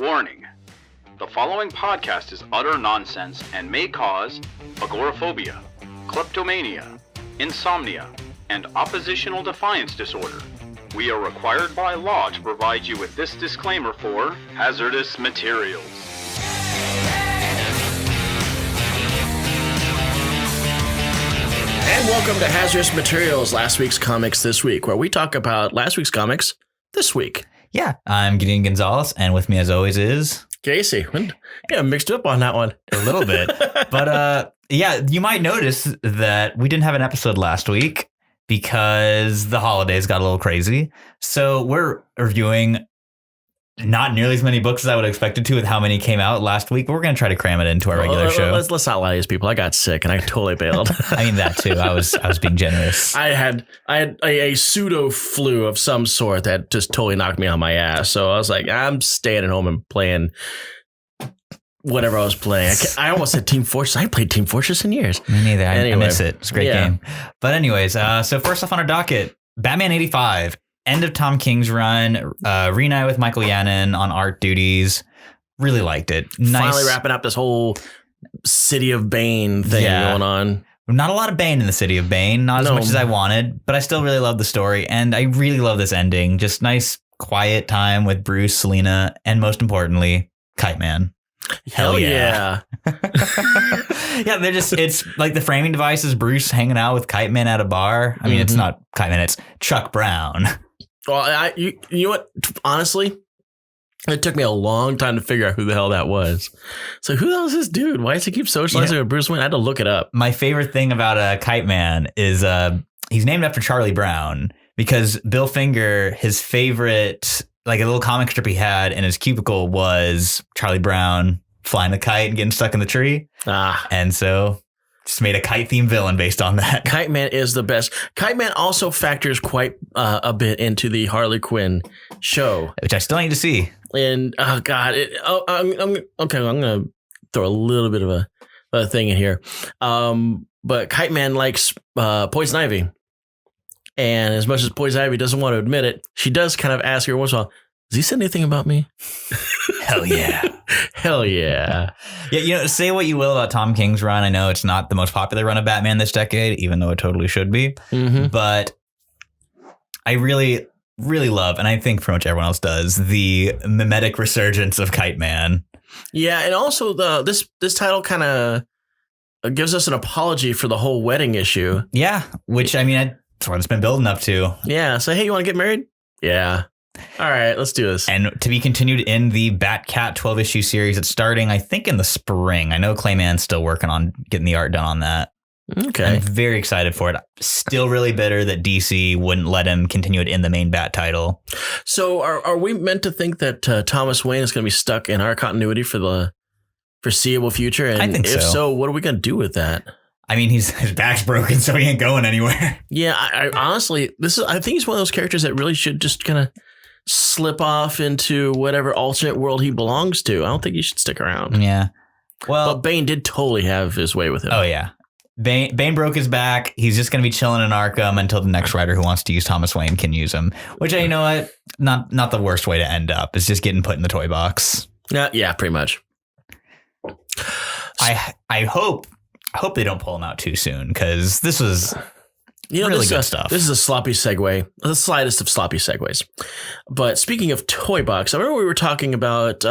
Warning. The following podcast is utter nonsense and may cause agoraphobia, kleptomania, insomnia, and oppositional defiance disorder. We are required by law to provide you with this disclaimer for hazardous materials. And welcome to Hazardous Materials, last week's comics this week, where we talk about last week's comics this week. Yeah, I'm Gideon Gonzalez, and with me as always is... Casey. Yeah, mixed up on that one. A little bit. But yeah, you might notice that we didn't have an episode last week because the holidays got a little crazy. So we're reviewing not nearly as many books as I would have expected to with how many came out last week, but we're going to try to cram it into our regular show. Let's not lie to these people. I got sick and I totally bailed. I mean, that too. I was being generous. I had a pseudo flu of some sort that just totally knocked me on my ass. So I was like, I'm staying at home and playing whatever I was playing. I almost said Team Fortress. I ain't played Team Fortress in years. Me neither. I miss it. It's a great game. But anyways, so first off on our docket, Batman 85. End of Tom King's run, reunite with Mikel Janin on art duties. Really liked it. Nice. Finally wrapping up this whole City of Bane thing going on. Not a lot of Bane in the City of Bane, not as much as I wanted, but I still really love the story, and I really love this ending. Just nice, quiet time with Bruce, Selena, and most importantly, Kite Man. Hell yeah. Yeah, it's like the framing device is Bruce hanging out with Kite Man at a bar. I mean, It's not Kite Man, it's Chuck Brown. Well, you know what? Honestly, it took me a long time to figure out who the hell that was. So who the hell is this dude? Why does he keep socializing with Bruce Wayne? I had to look it up. My favorite thing about Kite Man is he's named after Charlie Brown because Bill Finger, his favorite, like a little comic strip he had in his cubicle was Charlie Brown flying the kite and getting stuck in the tree. And so just made a kite themed villain based on that. Kite Man is the best. Kite Man also factors quite a bit into the Harley Quinn show, which I still need to see. And oh god, I'm going to throw a little bit of a thing in here. But Kite Man likes Poison Ivy, and as much as Poison Ivy doesn't want to admit it, she does kind of ask her once in a while, "Has he said anything about me?" Hell yeah. Hell yeah. Yeah, say what you will about Tom King's run. I know it's not the most popular run of Batman this decade, even though it totally should be. But I really, really love, and I think pretty much everyone else does, the mimetic resurgence of Kite Man. Yeah, and also this title kind of gives us an apology for the whole wedding issue. Yeah, which, I mean, that's what it's been building up to. Yeah, so hey, you want to get married? Yeah. All right, let's do this. And to be continued in the Batcat 12-issue series, it's starting, I think, in the spring. I know Clayman's still working on getting the art done on that. Okay. I'm very excited for it. Still really bitter that DC wouldn't let him continue it in the main Bat title. So are we meant to think that Thomas Wayne is going to be stuck in our continuity for the foreseeable future? And I think so. If so, what are we going to do with that? I mean, his back's broken, so he ain't going anywhere. Yeah, I honestly, I think he's one of those characters that really should just kind of slip off into whatever alternate world he belongs to. I don't think he should stick around. Yeah. Well, but Bane did totally have his way with him. Oh, yeah. Bane broke his back. He's just going to be chilling in Arkham until the next writer who wants to use Thomas Wayne can use him, which, you know what? Not the worst way to end up. It's just getting put in the toy box. Yeah, pretty much. I hope they don't pull him out too soon, because this was... really good stuff. This is a sloppy segue, the slightest of sloppy segues. But speaking of toy box, I remember we were talking about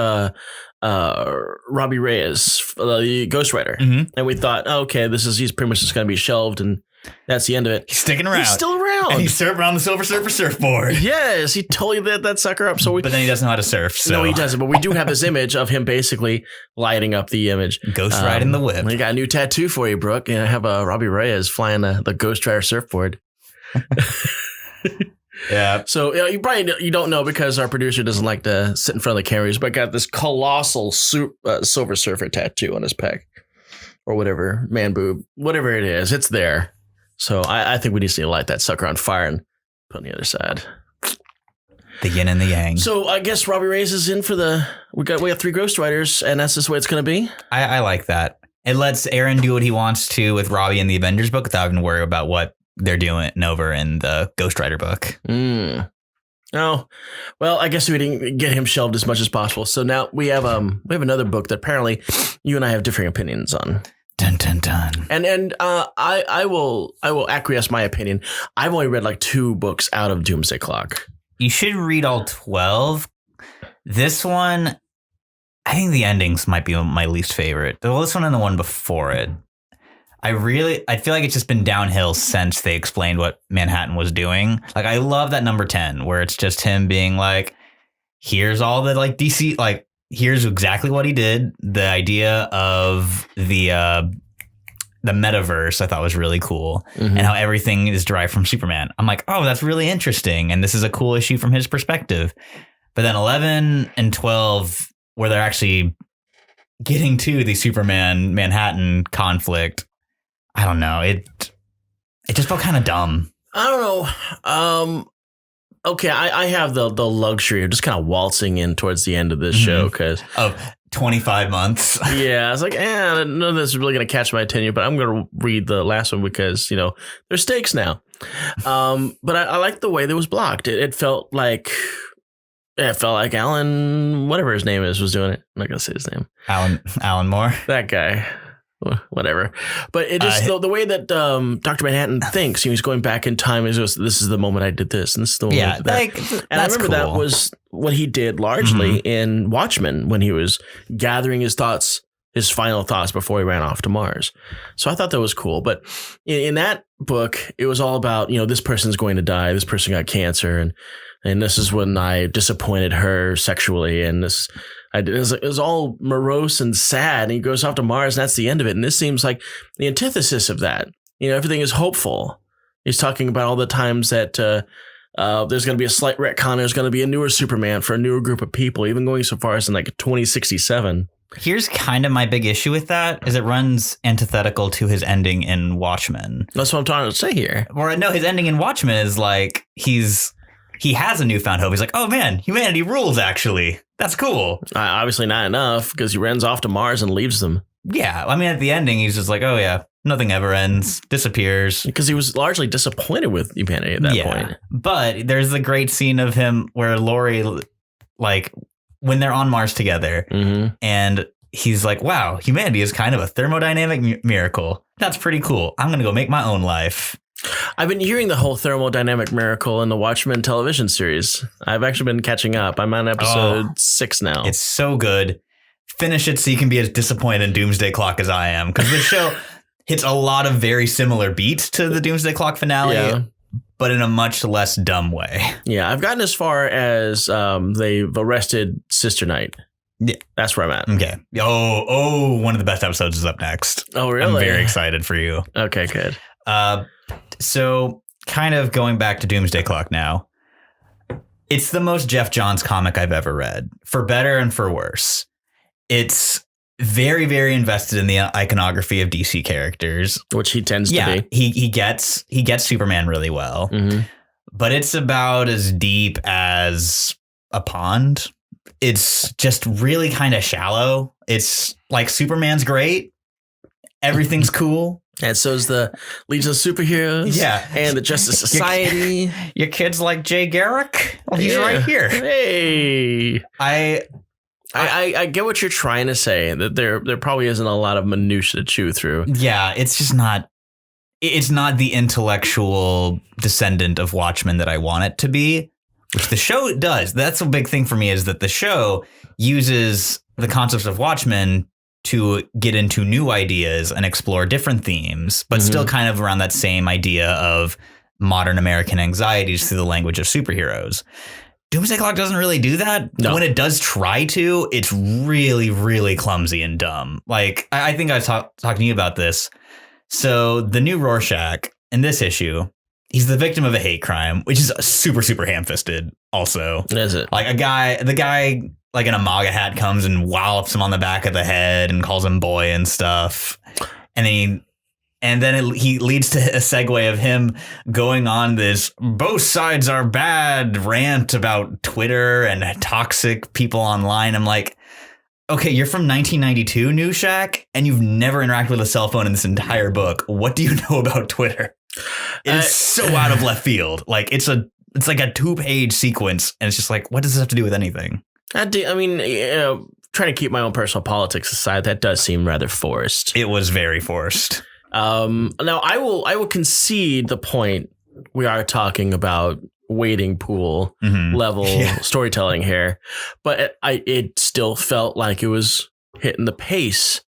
Robbie Reyes, the Ghost Rider, and we thought, okay, he's pretty much just going to be shelved, and that's the end of it. He's sticking around. He's still around. And he's surfing around the Silver Surfer surfboard. Yes, he totally lit that sucker up. But then he doesn't know how to surf. So. No, he doesn't. But we do have this image of him basically lighting up the image. Ghost riding the whip. We got a new tattoo for you, Brooke. And I have Robbie Reyes flying the Ghost Rider surfboard. Yeah. So you don't know because our producer doesn't like to sit in front of the cameras, but got this colossal Silver Surfer tattoo on his pec or whatever, man boob, whatever it is, it's there. So I think we just need to light that sucker on fire and put on the other side. The yin and the yang. So I guess Robbie Reyes is in for we got 3 Ghost Riders, and that's just the way it's going to be. I like that. It lets Aaron do what he wants to with Robbie in the Avengers book without having to worry about what they're doing over in the Ghost Rider book. Oh, well, I guess we didn't get him shelved as much as possible. So now we have another book that apparently you and I have differing opinions on. Dun dun dun. And I will acquiesce my opinion. I've only read like 2 books out of Doomsday Clock. You should read all 12. This one, I think the endings might be my least favorite. Well, this one and the one before it. I feel like it's just been downhill since they explained what Manhattan was doing. Like, I love that number 10 where it's just him being like, here's all the like DC, like, here's exactly what he did. The idea of the metaverse I thought was really cool, and how everything is derived from Superman. I'm like, oh, that's really interesting. And this is a cool issue from his perspective. But then 11 and 12, where they're actually getting to the Superman Manhattan conflict, I don't know. It just felt kind of dumb. I don't know. Okay, I have the luxury of just kind of waltzing in towards the end of this show because of 25 months. Yeah, I was like, none of this is really going to catch my attention, but I'm going to read the last one because, there's stakes now. But I like the way that was blocked. It felt like Alan, whatever his name is, was doing it. I'm not going to say his name. Alan Moore. That guy. Whatever. But it just the way that Dr. Manhattan thinks, he's going back in time. Is just, this is the moment I did this, and this is the moment I did that. Like, and I remember that was what he did largely in Watchmen when he was gathering his thoughts, his final thoughts before he ran off to Mars. So I thought that was cool. But in that book, it was all about, this person's going to die. This person got cancer. And this is when I disappointed her sexually. And it was all morose and sad. And he goes off to Mars, and that's the end of it. And this seems like the antithesis of that. Everything is hopeful. He's talking about all the times that there's going to be a slight retcon. There's going to be a newer Superman for a newer group of people, even going so far as in like 2067. Here's kind of my big issue with that is it runs antithetical to his ending in Watchmen. That's what I'm trying to say here. Or no, his ending in Watchmen is like he has a newfound hope. He's like, oh man, humanity rules, actually. That's cool. Obviously not enough because he runs off to Mars and leaves them. Yeah. I mean, at the ending, he's just like, oh yeah, nothing ever ends, disappears. Because he was largely disappointed with humanity at that point. But there's the great scene of him where Laurie, like, when they're on Mars together and he's like, wow, humanity is kind of a thermodynamic miracle. That's pretty cool. I'm going to go make my own life. I've been hearing the whole thermodynamic miracle in the Watchmen television series. I've actually been catching up. I'm on episode 6 now. It's so good. Finish it so you can be as disappointed in Doomsday Clock as I am. Because the show hits a lot of very similar beats to the Doomsday Clock finale, but in a much less dumb way. Yeah, I've gotten as far as they've arrested Sister Knight. Yeah, that's where I'm at. Okay. Oh, one of the best episodes is up next. Oh, really? I'm very excited for you. Okay, good. So kind of going back to Doomsday Clock now, it's the most Geoff Johns comic I've ever read, for better and for worse. It's very, very invested in the iconography of DC characters, which he tends to be. He gets Superman really well, but it's about as deep as a pond. It's just really kind of shallow. It's like Superman's great. Everything's cool. And so is the Legion of Superheroes. Yeah. And the Justice Society. Your kid's like Jay Garrick? Well, he's right here. Hey. I get what you're trying to say, that there probably isn't a lot of minutia to chew through. Yeah, it's just not. It's not the intellectual descendant of Watchmen that I want it to be, which the show does. That's a big thing for me, is that the show uses the concepts of Watchmen to get into new ideas and explore different themes, but still kind of around that same idea of modern American anxieties through the language of superheroes. Doomsday Clock doesn't really do that. No. When it does try to, it's really, really clumsy and dumb. Like, I think I was talking to you about this. So the new Rorschach in this issue, he's the victim of a hate crime, which is super, super ham-fisted also. Is it? Like the guy like in a MAGA hat comes and wallops him on the back of the head and calls him boy and stuff. And then he leads to a segue of him going on this both sides are bad rant about Twitter and toxic people online. I'm like, okay, you're from 1992, New Shack, and you've never interacted with a cell phone in this entire book. What do you know about Twitter? It's so out of left field. Like, it's a It's like a 2-page sequence, and it's just like, what does this have to do with anything? I mean, trying to keep my own personal politics aside, that does seem rather forced. It was very forced. Now, I will concede the point. We are talking about wading pool level storytelling here, but it still felt like it was hitting the pace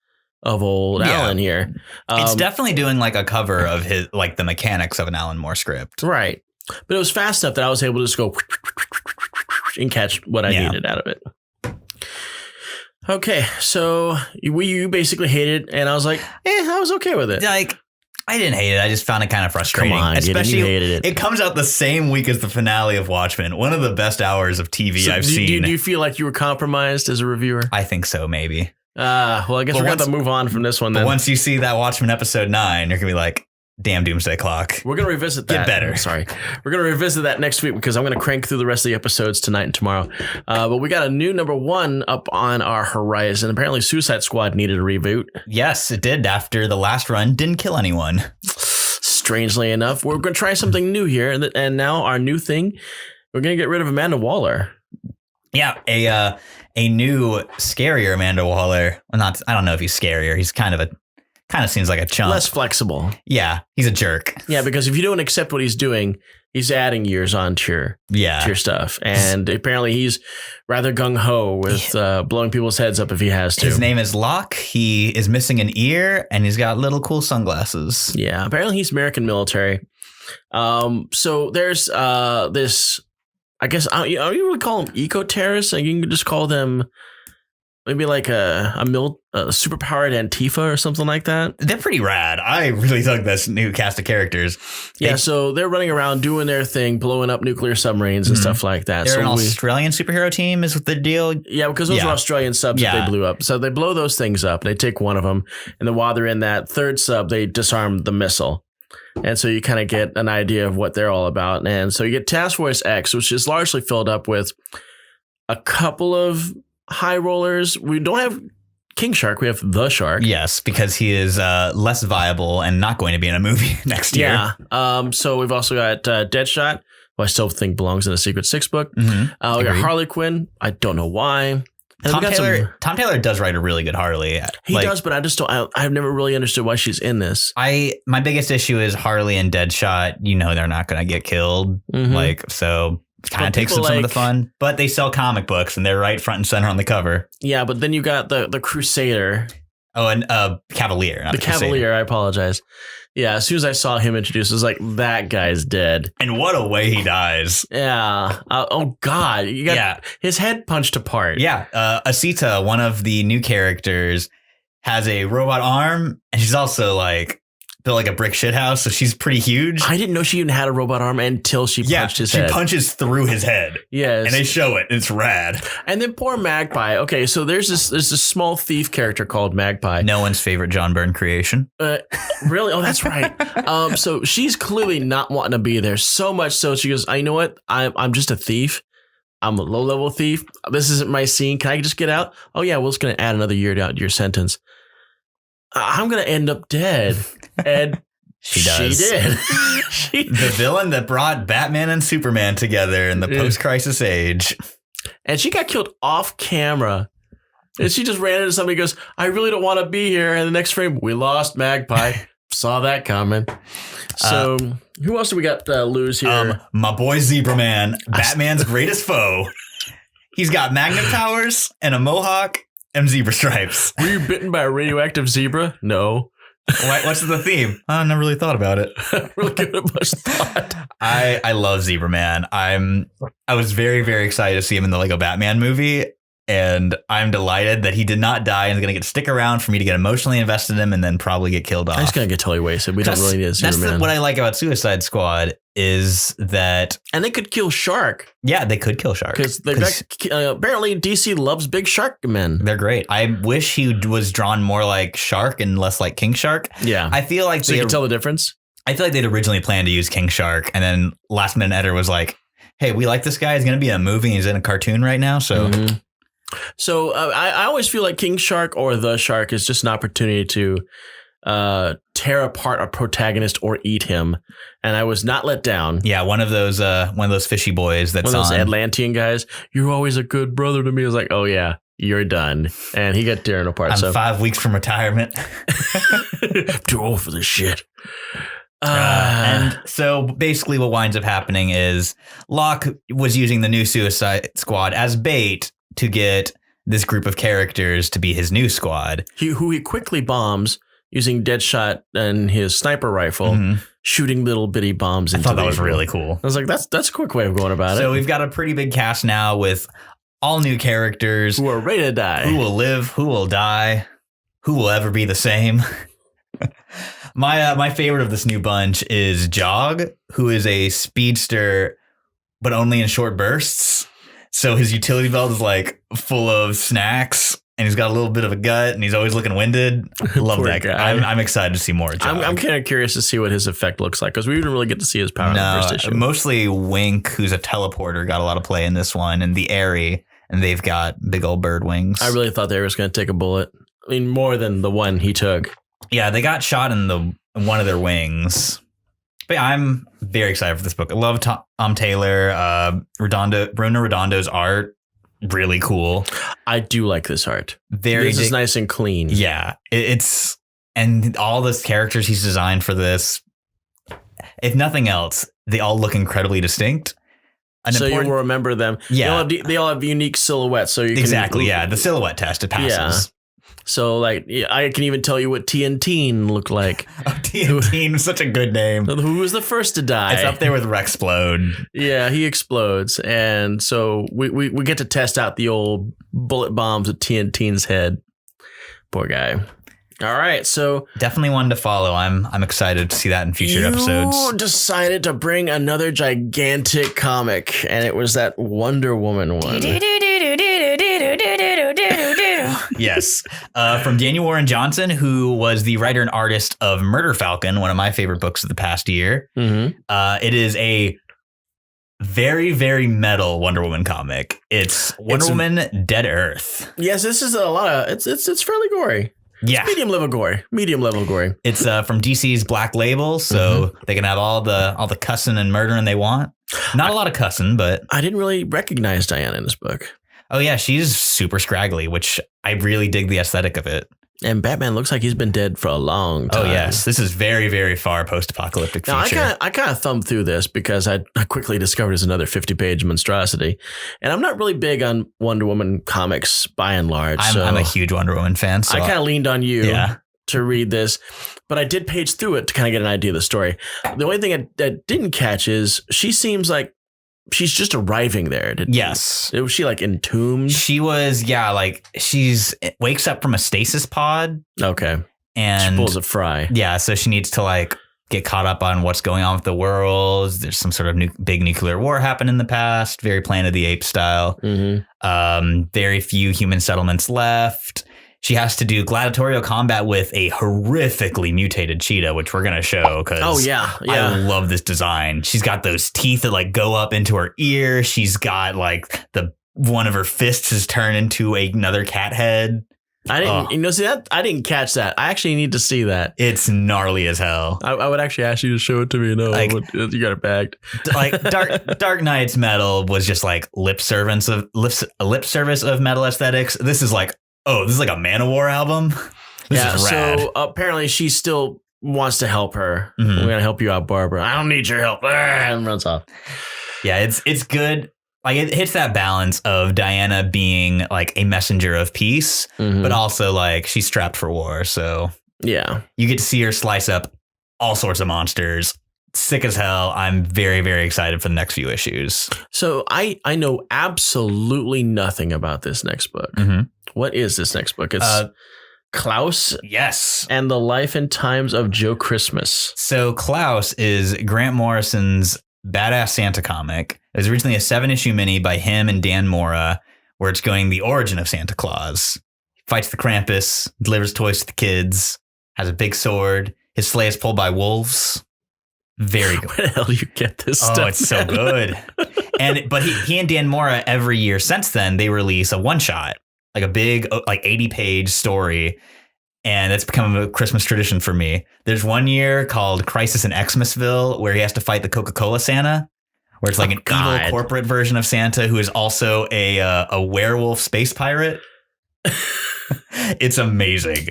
of old Alan here. It's definitely doing like a cover of his, like the mechanics of an Alan Moore script. Right. But it was fast enough that I was able to just go and catch what I needed out of it. Okay, so you basically hated it, and I was like, I was okay with it. Like, I didn't hate it. I just found it kind of frustrating. Come on, especially you hated it. It comes out the same week as the finale of Watchmen. One of the best hours of TV I've seen. Do you feel like you were compromised as a reviewer? I think so, maybe. Well, I guess we're going to move on from this one then. But once you see that Watchmen episode 9, you're going to be like, damn Doomsday Clock. We're going to revisit that. Get better. Sorry. We're going to revisit that next week because I'm going to crank through the rest of the episodes tonight and tomorrow. But we got a new number 1 up on our horizon. Apparently Suicide Squad needed a reboot. Yes, it did. After the last run didn't kill anyone. Strangely enough, we're going to try something new here. And now our new thing, we're going to get rid of Amanda Waller. Yeah, a new, scarier Amanda Waller. Well, I don't know if he's scarier. He's kind of seems like a chump. Less flexible. Yeah, he's a jerk. Yeah, because if you don't accept what he's doing, he's adding years onto your stuff. And apparently he's rather gung-ho with blowing people's heads up if he has to. His name is Locke. He is missing an ear, and he's got little cool sunglasses. Yeah, apparently he's American military. So there's this, I guess, you really call them eco-terrorists? Like you can just call them maybe like a superpowered Antifa or something like that. They're pretty rad. I really dug this new cast of characters. Yeah, so they're running around doing their thing, blowing up nuclear submarines and stuff like that. They're so an Australian superhero team is the deal. Yeah, because those are Australian subs that they blew up. So they blow those things up. They take one of them, and then while they're in that third sub, they disarm the missile. And so you kind of get an idea of what they're all about. And so you get Task Force X, which is largely filled up with a couple of high rollers. We don't have King Shark. We have the Shark. Yes, because he is less viable and not going to be in a movie next year. Yeah. So we've also got Deadshot, who I still think belongs in the Secret Six book. We got Harley Quinn. I don't know why. Tom Taylor does write a really good Harley. He does, but I just don't. I've never really understood why she's in this. My biggest issue is Harley and Deadshot. You know they're not going to get killed. So it kind of takes them some of the fun. But they sell comic books and they're right front and center on the cover. Yeah, but then you got the Crusader. Oh, and Cavalier. The Cavalier. I apologize. Yeah, as soon as I saw him introduced, I was like, that guy's dead. And what a way he dies. Yeah. Oh, God. You got his head punched apart. Yeah. Asita, one of the new characters, has a robot arm, and she's also built like a brick shithouse, so she's pretty huge. I didn't know she even had a robot arm until she punched his head. She punches through his head. Yes. And they show it. It's rad. And then poor Magpie. Okay, so there's this small thief character called Magpie. No one's favorite John Byrne creation. Really? Oh, that's right. So she's clearly not wanting to be there. So much so she goes, you know what? I'm just a thief. I'm a low-level thief. This isn't my scene. Can I just get out? Oh, yeah, we're just going to add another year to your sentence. I'm going to end up dead. And she does. She did. The villain that brought Batman and Superman together in the post-crisis age. And she got killed off camera. And she just ran into somebody and goes, I really don't want to be here. And the next frame, we lost Magpie. Saw that coming. So who else do we got lose here? My boy Zebra Man, Batman's greatest foe. He's got magnet powers and a mohawk and zebra stripes. Were you bitten by a radioactive zebra? No. What's the theme? I never really thought about it. Really give it much thought. I love Zebra Man. I was very, very excited to see him in the Lego Batman movie. And I'm delighted that he did not die and is going to stick around for me to get emotionally invested in him and then probably get killed off. He's going to get totally wasted. We don't really need a Zebra Man. That's what I like about Suicide Squad is that... And they could kill Shark. Yeah, they could kill Shark. Because apparently DC loves big shark men. They're great. I wish he was drawn more like Shark and less like King Shark. Yeah. I feel like so you can tell the difference? I feel like they'd originally planned to use King Shark and then last minute editor was like, hey, we like this guy. He's going to be in a movie. He's in a cartoon right now. So... So I always feel like King Shark or the Shark is just an opportunity to tear apart a protagonist or eat him, and I was not let down. Yeah, one of those fishy boys that's one of those on Atlantean guys. You're always a good brother to me. I was like, oh yeah, you're done, and he got tearing apart. I'm 5 weeks from retirement. I'm too old for this shit. And so basically what winds up happening is Locke was using the new Suicide Squad as bait to get this group of characters to be his new squad. Who he quickly bombs using Deadshot and his sniper rifle, shooting little bitty bombs into I thought that was really cool. I was like, that's a quick way of going about it. So we've got a pretty big cast now with all new characters. Who are ready to die. Who will live, who will die, who will ever be the same. My favorite of this new bunch is Jog, who is a speedster, but only in short bursts. So his utility belt is like full of snacks, and he's got a little bit of a gut, and he's always looking winded. Love that guy. I'm excited to see more of Jog. I'm kind of curious to see what his effect looks like, because we didn't really get to see his power in the first issue. Mostly Wink, who's a teleporter, got a lot of play in this one, and the Airy, and they've got big old bird wings. I really thought they were going to take a bullet. I mean, more than the one he took. Yeah, they got shot in one of their wings. But yeah, I'm very excited for this book. I love Tom Taylor, Bruno Redondo's art. Really cool. I do like this art. This is nice and clean. Yeah, it's and all those characters he's designed for this. If nothing else, they all look incredibly distinct. So you will remember them. Yeah, they all have unique silhouettes. So you exactly. Yeah, the silhouette test, it passes. Yeah. So, like, I can even tell you what TNT looked like. Oh, TNT is such a good name. Who was the first to die? It's up there with Rexplode. Yeah, he explodes. And so we get to test out the old bullet bombs at TNT's head. Poor guy. All right, so definitely one to follow. I'm excited to see that in future episodes. You decided to bring another gigantic comic, and it was that Wonder Woman one. Yes. From Daniel Warren Johnson, who was the writer and artist of Murder Falcon, one of my favorite books of the past year. Mm-hmm. It is a very, very metal Wonder Woman comic. It's Wonder Woman Dead Earth. Yes, this is a lot of it's fairly gory. Yeah. It's medium level gory. It's from DC's Black Label, so they can have all the cussing and murdering they want. Not a lot of cussing, but I didn't really recognize Diana in this book. Oh yeah, she's super scraggly, which I really dig the aesthetic of it. And Batman looks like he's been dead for a long time. Oh yes, this is very, very far post-apocalyptic future. Now, I kind of thumbed through this because I quickly discovered it's another 50-page monstrosity, and I'm not really big on Wonder Woman comics by and large. I'm a huge Wonder Woman fan, so I kind of leaned on you to read this, but I did page through it to kind of get an idea of the story. The only thing I didn't catch is she seems like she's just arriving there. Yes. Was she like entombed? She was, she's wakes up from a stasis pod. Okay. And she pulls a fry. Yeah. So she needs to like get caught up on what's going on with the world. There's some sort of big nuclear war happened in the past, very Planet of the Apes style. Mm-hmm. Very few human settlements left. She has to do gladiatorial combat with a horrifically mutated cheetah, which we're going to show because I love this design. She's got those teeth that like go up into her ear. She's got like one of her fists is turned into another cat head. I didn't, see that. I didn't catch that. I actually need to see that. It's gnarly as hell. I would actually ask you to show it to me. No, like, you got it bagged. Like Dark Knight's metal was just like lip service of metal aesthetics. This is like, oh, this is like a Manowar album? This is rad. So apparently she still wants to help her. Mm-hmm. We're going to help you out, Barbara. I don't need your help. And runs off. Yeah, it's good. Like it hits that balance of Diana being like a messenger of peace, but also like she's strapped for war. So yeah, you get to see her slice up all sorts of monsters. Sick as hell. I'm very, very excited for the next few issues. So I know absolutely nothing about this next book. What is this next book? It's Klaus. Yes. And the Life and Times of Joe Christmas. So Klaus is Grant Morrison's badass Santa comic. It was originally a 7-issue mini by him and Dan Mora, where it's going the origin of Santa Claus. He fights the Krampus, delivers toys to the kids, has a big sword. His sleigh is pulled by wolves. Very good. Where the hell do you get this stuff? Oh, it's so good. But he and Dan Mora, every year since then, they release a one-shot, like a big, like 80-page story. And it's become a Christmas tradition for me. There's one year called Crisis in Xmasville where he has to fight the Coca-Cola Santa, where it's like an evil corporate version of Santa who is also a werewolf space pirate. It's amazing.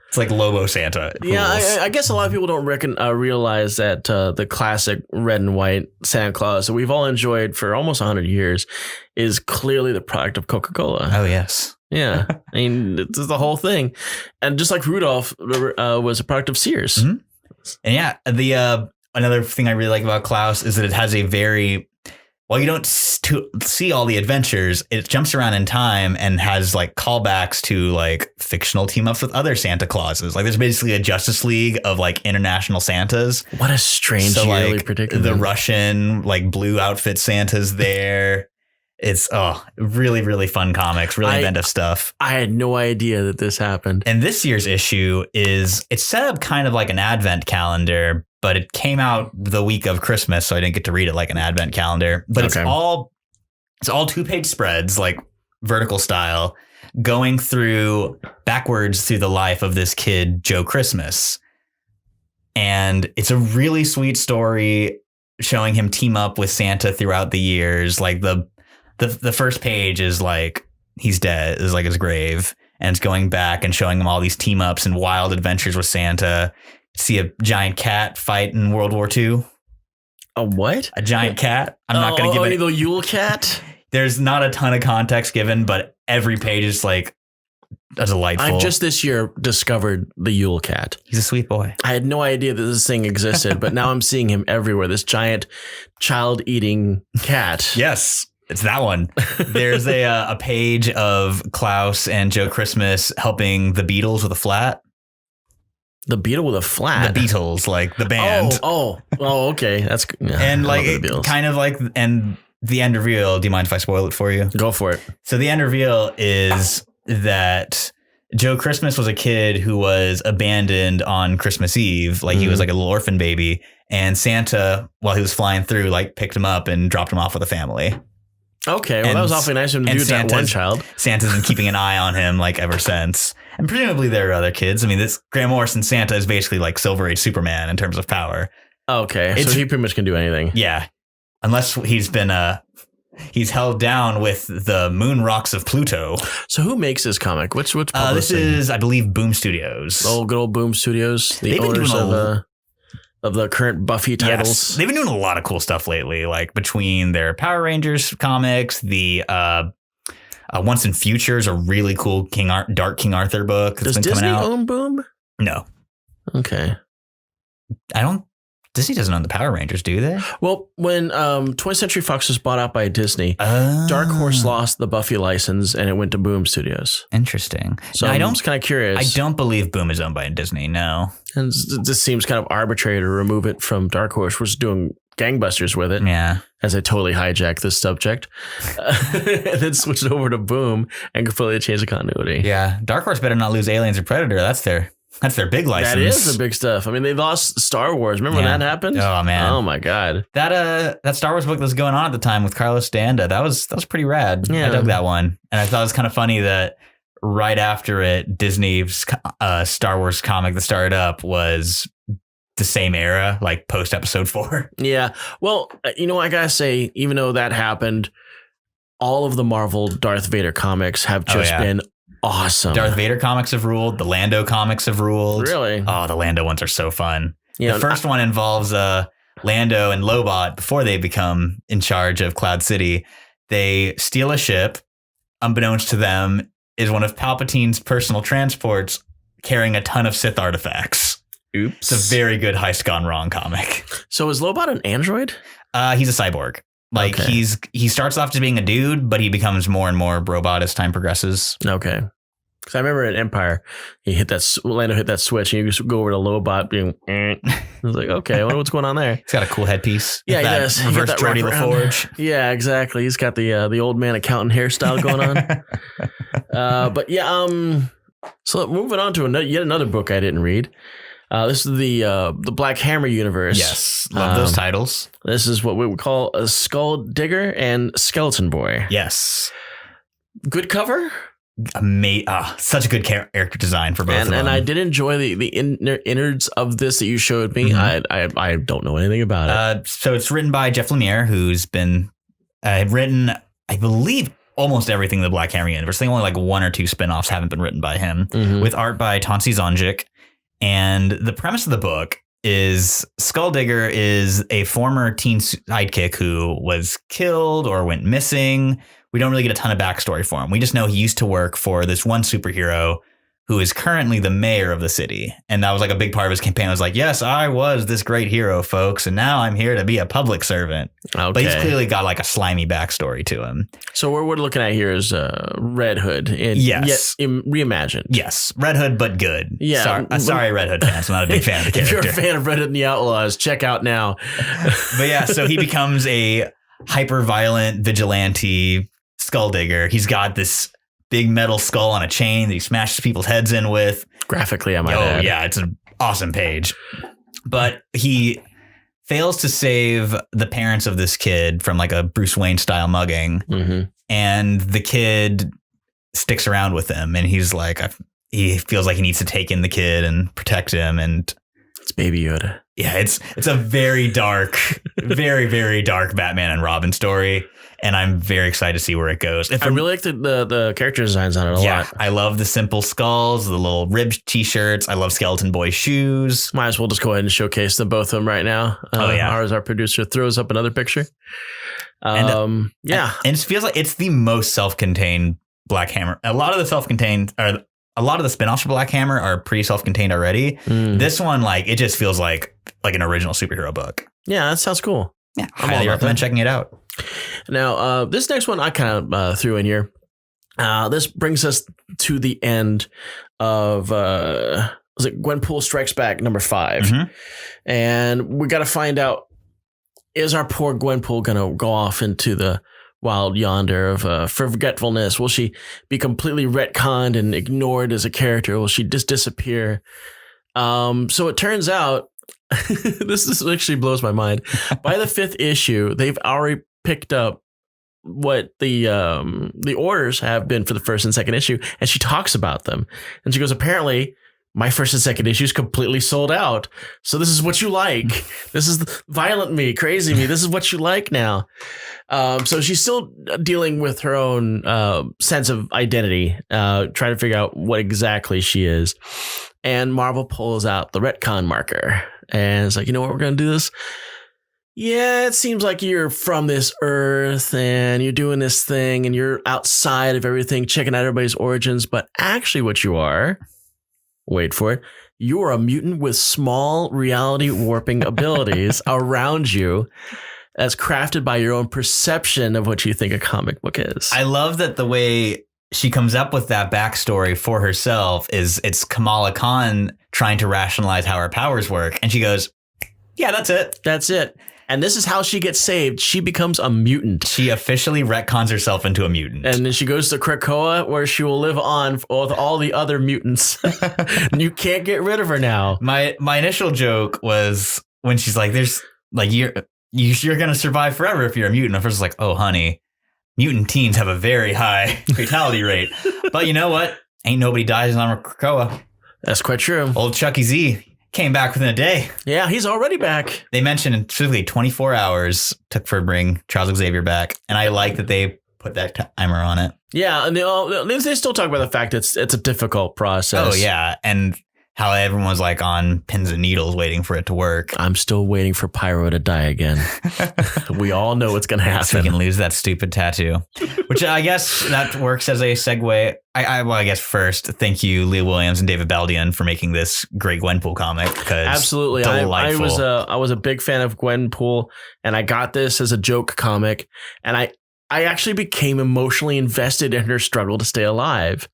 It's like Lobo Santa. Yeah, I guess a lot of people don't realize that the classic red and white Santa Claus that we've all enjoyed for almost 100 years is clearly the product of Coca-Cola. Oh, yes. Yeah. I mean, it's the whole thing. And just like Rudolph was a product of Sears. Mm-hmm. And yeah, the another thing I really like about Klaus is that it has a very... Well, you don't see all the adventures. It jumps around in time and has like callbacks to like fictional team ups with other Santa Clauses. Like there's basically a Justice League of like international Santas. What a strange yearly predicament. The Russian like blue outfit Santa's there. It's really, really fun comics, really inventive stuff. I had no idea that this happened. And this year's issue it's set up kind of like an advent calendar, but it came out the week of Christmas, so I didn't get to read it like an advent calendar. But it's all 2-page spreads, like vertical style, going backwards through the life of this kid, Joe Christmas. And it's a really sweet story showing him team up with Santa throughout the years. Like the first page is like he's dead, is like his grave, and it's going back and showing him all these team ups and wild adventures with Santa. See a giant cat fight in World War II. A what? A giant cat. I'm not going to give it. The Yule cat? There's not a ton of context given, but every page is like a delightful. I just this year discovered the Yule cat. He's a sweet boy. I had no idea that this thing existed, but now I'm seeing him everywhere. This giant child-eating cat. Yes. It's that one. There's a page of Klaus and Joe Christmas helping the Beatles with a flat. The Beatle with a flat? The Beatles, like the band. Oh, okay. That's and like kind of like, and the end reveal. Do you mind if I spoil it for you? Go for it. So the end reveal is that Joe Christmas was a kid who was abandoned on Christmas Eve. Like he was like a little orphan baby, and Santa, while he was flying through, like picked him up and dropped him off with a family. Okay, well, that was awfully nice of him to do that one child. Santa's been keeping an eye on him like ever since. And presumably there are other kids. I mean, this Grant Morrison Santa is basically like Silver Age Superman in terms of power. Okay, so he pretty much can do anything. Yeah, unless he's been he's held down with the moon rocks of Pluto. So who makes this comic? Which publishing? This is, I believe, Boom Studios. Oh, good old Boom Studios. The owners of the current Buffy titles. Yes, they've been doing a lot of cool stuff lately, like between their Power Rangers comics, the Once and Future is a really cool Dark King Arthur book that's Does been Disney coming out. own Boom? No. Okay. Disney doesn't own the Power Rangers, do they? Well, when 20th Century Fox was bought out by Disney, Dark Horse lost the Buffy license and it went to Boom Studios. Interesting. So I'm just kind of curious. I don't believe Boom is owned by Disney, no. And this seems kind of arbitrary to remove it from Dark Horse, which is doing gangbusters with it. Yeah. As I totally hijacked this subject. And then switch it over to Boom and completely change the continuity. Yeah. Dark Horse better not lose Aliens or Predator. That's their big license. That is the big stuff. I mean, they lost Star Wars. Remember when that happened? Oh man. Oh my God. That Star Wars book that was going on at the time with Carlos D'Anda, that was pretty rad. Yeah. I dug that one. And I thought it was kind of funny that right after it, Disney's Star Wars comic that started up was the same era, like post episode 4. Yeah. Well, I gotta say, even though that happened, all of the Marvel Darth Vader comics have just been awesome. Darth Vader comics have ruled. The Lando comics have ruled. Really? Oh, the Lando ones are so fun. Yeah, the first one involves Lando and Lobot before they become in charge of Cloud City. They steal a ship. Unbeknownst to them, is one of Palpatine's personal transports carrying a ton of Sith artifacts. Oops. It's a very good heist gone wrong comic. So is Lobot an android? He's a cyborg. Like he starts off as being a dude, but he becomes more and more robot as time progresses. Okay. Because I remember in Empire, Lando hit that switch, and you just go over to Lobot being. I was like, okay, I wonder what's going on there. He's got a cool headpice. Yeah, he does. Reverse Geordie LaForge. Yeah, exactly. He's got the old man accountant hairstyle going on. But yeah, so moving on to yet another book I didn't read. This is the Black Hammer universe. Yes, love those titles. This is what we would call a Skulldigger and Skeleton Boy. Yes, good cover. such a good character design for both of them. And I did enjoy the innards of this that you showed me. I don't know anything about it. So it's written by Jeff Lemire, who's been written, I believe, almost everything in the Black Hammer universe. I think only like 1 or 2 spinoffs haven't been written by him, with art by Tonci Zonjic. And the premise of the book is Skulldigger is a former teen sidekick who was killed or went missing. We don't really get a ton of backstory for him. We just know he used to work for this one superhero who is currently the mayor of the city. And that was like a big part of his campaign. It was like, yes, I was this great hero, folks. And now I'm here to be a public servant. Okay. But he's clearly got like a slimy backstory to him. So what we're looking at here is Red Hood. Reimagined. Yes. Red Hood, but good. Yeah. Sorry, Red Hood fans. I'm not a big fan of the character. If you're a fan of Red Hood and the Outlaws, check out now. But yeah, so he becomes a hyper-violent vigilante Skulldigger. He's got this big metal skull on a chain that he smashes people's heads in with. Graphically, I might add. Yeah, it's an awesome page. But he fails to save the parents of this kid from like a Bruce Wayne style mugging. And the kid sticks around with him, and he's like, he feels like he needs to take in the kid and protect him. And it's Baby Yoda. Yeah, it's a very dark, very, very dark Batman and Robin story. And I'm very excited to see where it goes. I really like the character designs on it a lot. I love the simple skulls, the little ribbed t-shirts. I love Skeleton Boy shoes. Might as well just go ahead and showcase them, both of them right now. Our producer throws up another picture. And it feels like it's the most self-contained Black Hammer. A lot of the spinoffs for Black Hammer are pretty self-contained already. This one, like, it just feels like an original superhero book. Yeah, that sounds cool. Yeah, I highly recommend checking it out. Now, this next one I kind of threw in here. This brings us to the end of was it Gwenpool Strikes Back number 5, and we got to find out, is our poor Gwenpool gonna go off into the wild yonder of forgetfulness? Will she be completely retconned and ignored as a character? Will she just disappear? So it turns out, this actually blows my mind. By the 5th issue, they've already picked up what the orders have been for the 1st and 2nd issue, and she talks about them. And she goes, apparently, my 1st and 2nd issues completely sold out. So this is what you like. This is violent me, crazy me. This is what you like now. So she's still dealing with her own sense of identity, trying to figure out what exactly she is. And Marvel pulls out the retcon marker. And it's like, you know what, we're going to do this? Yeah, it seems like you're from this Earth and you're doing this thing and you're outside of everything, checking out everybody's origins. But actually what you are, wait for it, you're a mutant with small reality warping abilities around you as crafted by your own perception of what you think a comic book is. I love that the way she comes up with that backstory for herself is it's Kamala Khan trying to rationalize how her powers work. And she goes, yeah, that's it. That's it. And this is how she gets saved. She becomes a mutant. She officially retcons herself into a mutant. And then she goes to Krakoa, where she will live on with all the other mutants. You can't get rid of her now. My initial joke was when she's like, there's like, you're going to survive forever if you're a mutant. I was like, oh, honey, mutant teens have a very high fatality rate. But you know what? Ain't nobody dies on Krakoa. That's quite true. Old Chucky Z came back within a day. Yeah, he's already back. They mentioned in specifically 24 hours took for bring Charles Xavier back. And I like that they put that timer on it. Yeah, and they still talk about the fact it's a difficult process. Oh, yeah. And how everyone was like on pins and needles waiting for it to work. I'm still waiting for Pyro to die again. We all know what's going to happen. So we can lose that stupid tattoo, which I guess that works as a segue. I guess first, thank you, Leah Williams and David Baldeon for making this great Gwenpool comic. Absolutely. I was a big fan of Gwenpool, and I got this as a joke comic, and I actually became emotionally invested in her struggle to stay alive.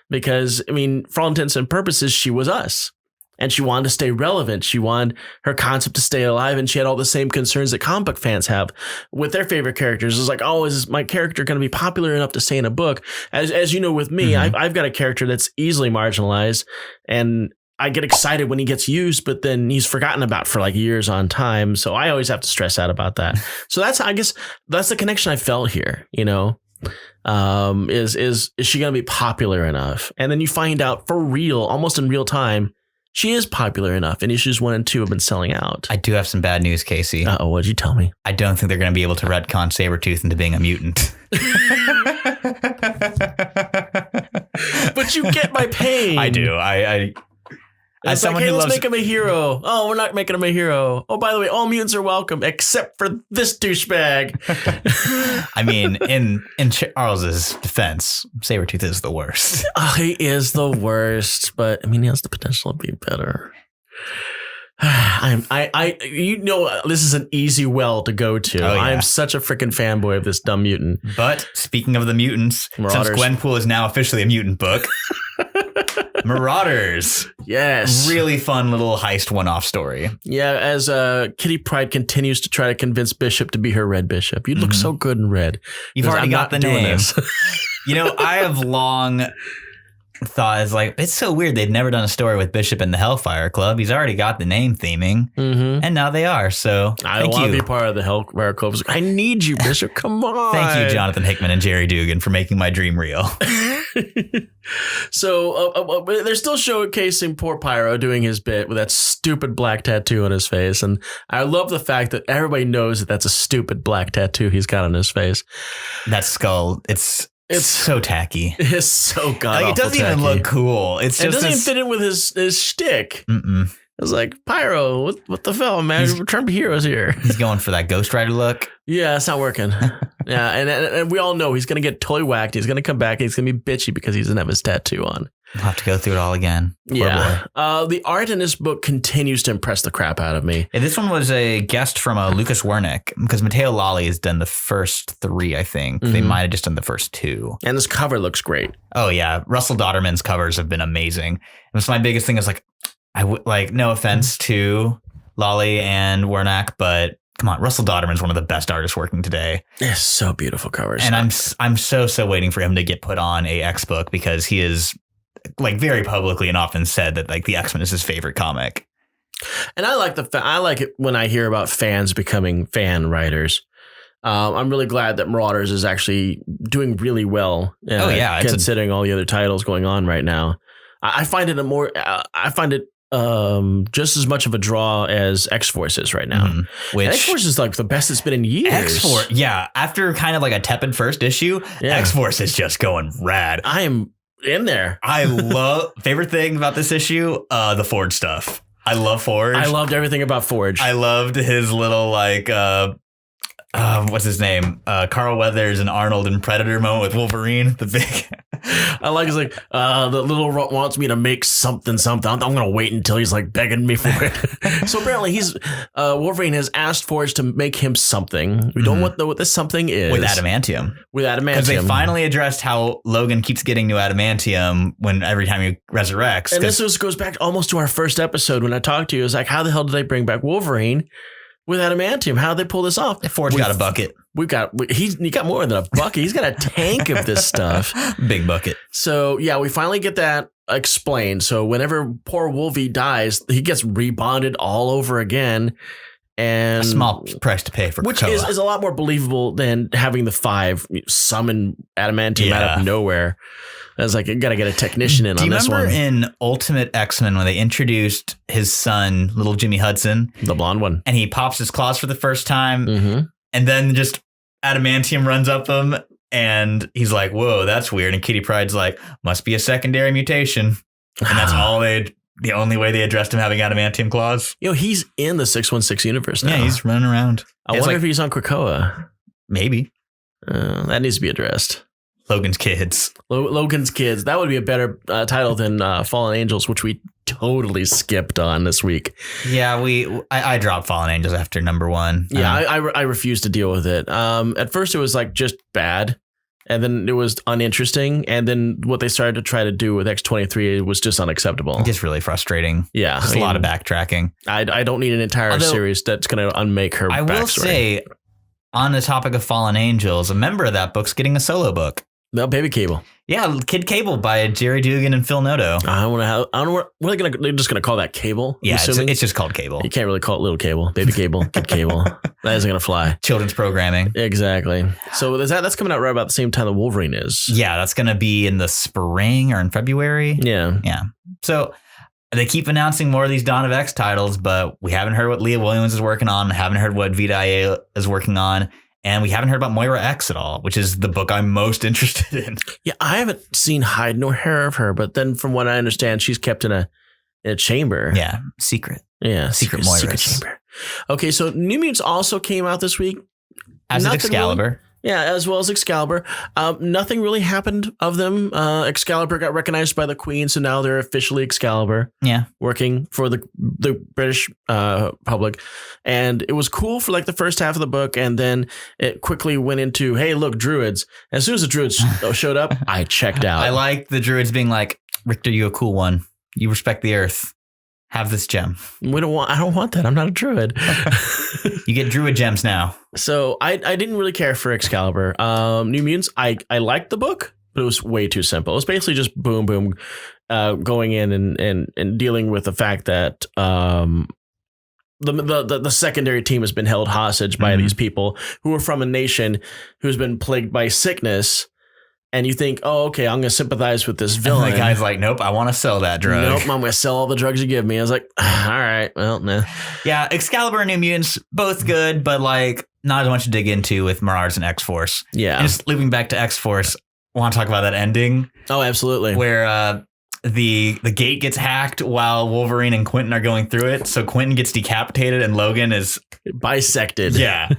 Because, I mean, for all intents and purposes, she was us. And she wanted to stay relevant. She wanted her concept to stay alive. And she had all the same concerns that comic book fans have with their favorite characters. It's like, oh, is my character going to be popular enough to stay in a book? As you know, with me, I've got a character that's easily marginalized. And I get excited when he gets used, but then he's forgotten about for like years on time. So I always have to stress out about that. So I guess that's the connection I felt here, you know? Is she going to be popular enough? And then you find out for real, almost in real time, she is popular enough, and issues 1 and 2 have been selling out. I do have some bad news, Casey. Uh-oh, what'd you tell me? I don't think they're going to be able to retcon Sabretooth into being a mutant. But you get my pain. I do. As It's someone like, hey, who let's loves, make him a hero. Oh, we're not making him a hero. Oh, by the way, all mutants are welcome except for this douchebag. I mean, in Charles's defense, Sabretooth is the worst. Oh, he is the worst, but I mean, he has the potential to be better. This is an easy well to go to. Oh, yeah. I'm such a freaking fanboy of this dumb mutant. But speaking of the mutants, Marauders. since Gwenpool is now officially a mutant book, Marauders. Yes. Really fun little heist one-off story. Yeah, as Kitty Pryde continues to try to convince Bishop to be her Red Bishop. You look so good in red. You've Because already I'm got not the doing name. this. You know, I have long thought, it's so weird they've never done a story with Bishop in the Hellfire Club. He's already got the name theming, and now they are. So I want to be part of the Hellfire Club. I need you, Bishop. Come on. Thank you, Jonathan Hickman and Gerry Duggan, for making my dream real. So they're still showcasing poor Pyro doing his bit with that stupid black tattoo on his face. And I love the fact that everybody knows that that's a stupid black tattoo he's got on his face. That skull, it's so tacky. It's so god. It doesn't even look cool. It doesn't even fit in with his shtick. Mm-mm. I was like, Pyro, what the hell, man? We're trying to be heroes here. He's going for that Ghost Rider look. Yeah, it's not working. Yeah, and we all know he's going to get totally whacked. He's going to come back. And he's going to be bitchy because he doesn't have his tattoo on. We'll have to go through it all again. Yeah. The art in this book continues to impress the crap out of me. Yeah, this one was a guest from Lucas Werneck, because Matteo Lolli has done the first 3, I think. They might have just done the first 2. And this cover looks great. Oh, yeah. Russell Dodderman's covers have been amazing. And so my biggest thing is no offense to Lolli and Werneck, but come on, Russell Dodderman's one of the best artists working today. It's so beautiful covers. And I'm so waiting for him to get put on a X book, because he is very publicly and often said that the X-Men is his favorite comic. And I like I like it when I hear about fans becoming fan writers. I'm really glad that Marauders is actually doing really well. Considering all the other titles going on right now. I find it just as much of a draw as X-Force is right now. Which X-Force is the best it's been in years. X-Force, yeah. After kind of a tepid first issue, X-Force is just going rad. I am in there. I love favorite thing about this issue, the Forge stuff. I love Forge. I loved everything about Forge. I loved his little what's his name? Carl Weathers and Arnold in Predator moment with Wolverine. The big. I like it's the little wants me to make something. I'm gonna wait until he's begging me for it. So apparently Wolverine has asked Forge to make him something. We don't know what this something is. With adamantium. Because they finally addressed how Logan keeps getting new adamantium every time he resurrects. And this goes back almost to our first episode when I talked to you. It was how the hell did they bring back Wolverine with adamantium? How did they pull this off? Forge got a bucket. He got more than a bucket. He's got a tank of this stuff. Big bucket. So yeah, we finally get that explained. So whenever poor Wolvie dies, he gets rebonded all over again. And a small price to pay for which is a lot more believable than having the 5 summon adamantium out of nowhere. I was you got to get a technician in on this one. Do you remember in Ultimate X-Men when they introduced his son, little Jimmy Hudson? The blonde one. And he pops his claws for the first time. Mm-hmm. And then just adamantium runs up him. And he's like, whoa, that's weird. And Kitty Pryde's like, must be a secondary mutation. And that's the only way they addressed him having adamantium claws. He's in the 616 universe now. Yeah, he's running around. I wonder if he's on Krakoa. Maybe. That needs to be addressed. Logan's Kids. Logan's Kids. That would be a better title than Fallen Angels, which we totally skipped on this week. Yeah, I dropped Fallen Angels after number 1. Yeah, I refused to deal with it. At first, it was just bad. And then it was uninteresting. And then what they started to try to do with X-23 was just unacceptable. Just really frustrating. Yeah. Just a lot of backtracking. I don't need an entire series that's going to unmake her backstory. I will say, on the topic of Fallen Angels, a member of that book's getting a solo book. No, Baby Cable. Yeah, Kid Cable by Jerry Duggan and Phil Noto. I don't know what are they gonna. They're just gonna call that Cable. Yeah, it's just called Cable. You can't really call it Little Cable, Baby Cable, Kid Cable. That isn't gonna fly. Children's programming. Exactly. So that's coming out right about the same time that Wolverine is. Yeah, that's gonna be in the spring or in February. Yeah. So they keep announcing more of these Dawn of X titles, but we haven't heard what Leah Williams is working on. Haven't heard what Vita Aye is working on. And we haven't heard about Moira X at all, which is the book I'm most interested in. Yeah, I haven't seen hide nor hair of her, but then from what I understand, she's kept in a chamber. Yeah, secret. Yeah, secret Moira. Secret chamber. Okay, so New Mutants also came out this week. As did Excalibur. As well as Excalibur. Nothing really happened of them. Excalibur got recognized by the Queen, so now they're officially Excalibur. Yeah. Working for the British public. And it was cool for like the first half of the book, and then it quickly went into, hey, look, druids. As soon as the druids showed up, I checked out. I like the druids being like, Richter, you a cool one. You respect the earth. Have this gem. I don't want that. I'm not a druid. You get druid gems now. So I didn't really care for Excalibur. New Mutants, I liked the book, but it was way too simple. It was basically just boom, boom, going in and dealing with the fact that the secondary team has been held hostage by these people who are from a nation who's been plagued by sickness. And you think, oh, okay, I'm going to sympathize with this villain. And the guy's like, nope, I want to sell that drug. Nope, I'm going to sell all the drugs you give me. I was like, all right, well, nah. Yeah, Excalibur and New Mutants, both good, but like not as much to dig into with Marauders and X-Force. Yeah. And just looping back to X-Force, I want to talk about that ending. Oh, absolutely. Where the gate gets hacked while Wolverine and Quentin are going through it. So Quentin gets decapitated and Logan is bisected. Yeah.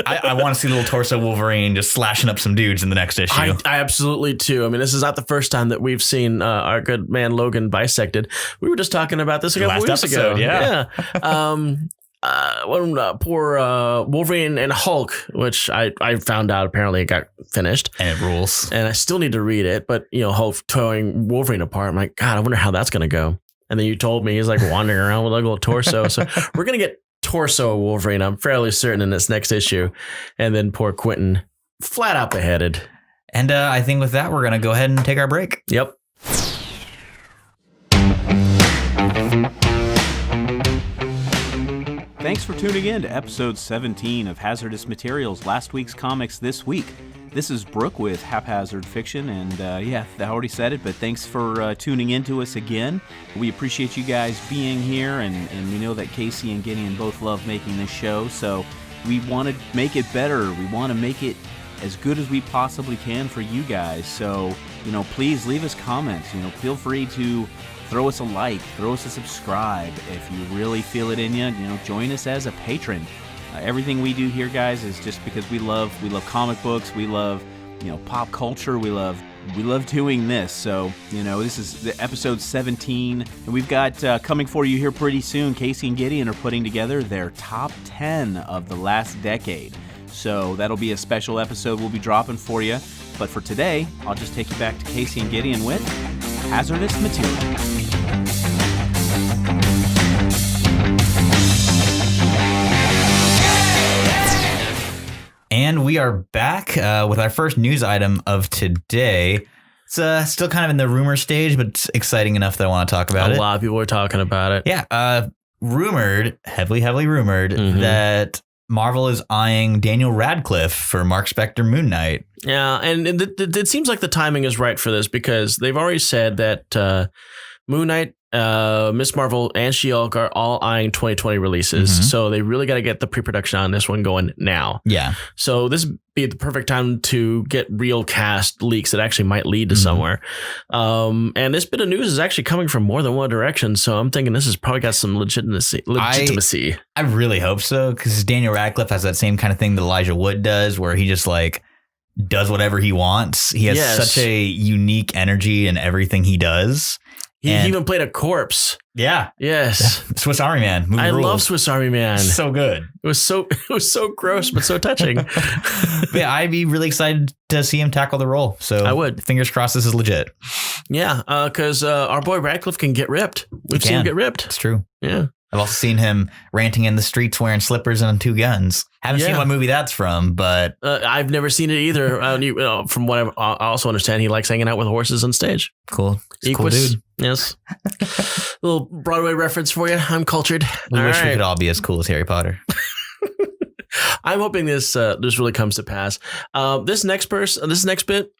I want to see little torso Wolverine just slashing up some dudes in the next issue. I absolutely too. I mean, this is not the first time that we've seen our good man Logan bisected. We were just talking about this a couple weeks ago. Yeah. Poor Wolverine and Hulk, which I found out apparently it got finished. And it rules. And I still need to read it. But, Hulk towing Wolverine apart. I'm like, God, I wonder how that's going to go. And then you told me he's like wandering around with a little torso. So we're going to get torso Wolverine, I'm fairly certain, in this next issue. And then poor Quentin flat out beheaded. And I think with that, we're going to go ahead and take our break. Yep. Thanks for tuning in to episode 17 of Hazardous Materials, last week's comics this week. This is Brooke with Haphazard Fiction, and I already said it, but thanks for tuning in to us again. We appreciate you guys being here, and we know that Casey and Gideon both love making this show, so we want to make it better. We want to make it as good as we possibly can for you guys. So, please leave us comments. Feel free to throw us a like, throw us a subscribe. If you really feel it in you, join us as a patron. Everything we do here, guys, is just because we love comic books. We love, pop culture. We love doing this. So, this is the episode 17, and we've got coming for you here pretty soon. Casey and Gideon are putting together their top 10 of the last decade. So that'll be a special episode we'll be dropping for you. But for today, I'll just take you back to Casey and Gideon with Hazardous Materials. And we are back with our first news item of today. It's still kind of in the rumor stage, but it's exciting enough that I want to talk about it. A lot of people are talking about it. Yeah. Heavily rumored that Marvel is eyeing Daniel Radcliffe for Mark Spector Moon Knight. Yeah, and it seems like the timing is right for this because they've already said that Moon Knight, Miss Marvel, and She-Hulk are all eyeing 2020 releases. So they really got to get the pre-production on this one going now. Yeah. So this would be the perfect time to get real cast leaks that actually might lead to somewhere. And this bit of news is actually coming from more than one direction. So I'm thinking this has probably got some legitimacy. I really hope so, because Daniel Radcliffe has that same kind of thing that Elijah Wood does, where he just does whatever he wants. He has such a unique energy in everything he does. He even played a corpse. Yeah. Yes. Swiss Army Man. I love Swiss Army Man. So good. It was so gross, but so touching. But yeah, I'd be really excited to see him tackle the role. So I would. Fingers crossed this is legit. Yeah, because our boy Radcliffe can get ripped. We've seen him get ripped. It's true. Yeah. I've also seen him ranting in the streets wearing slippers and 2 guns. Haven't seen what movie that's from, but I've never seen it either. From what I also understand, he likes hanging out with horses on stage. Cool. He's a cool Equus, dude. yes. Little Broadway reference for you. I'm cultured. We wish we could all be as cool as Harry Potter. I'm hoping this really comes to pass. This next bit,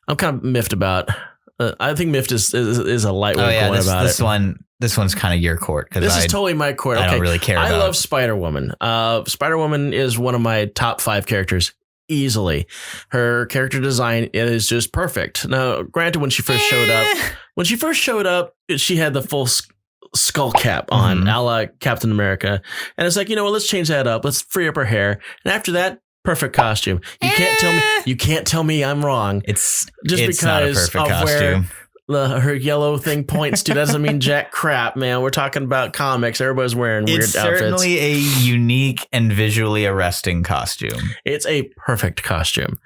I'm kind of miffed about. I think miffed is a light way of going about it. This one's kind of your court. This is totally my court. Okay. I don't really care I about. love Spider-Woman. Spider-Woman is one of my top 5 characters easily. Her character design is just perfect. Now, granted, when she first showed up, she had the full skull cap on, a la Captain America. And it's like, you know what, let's change that up. Let's free up her hair. And after that, perfect costume. You can't tell me I'm wrong. It's because not a perfect of costume. where her yellow thing points to doesn't mean jack crap, man. We're talking about comics. Everybody's wearing weird outfits. It's certainly a unique and visually arresting costume. It's a perfect costume.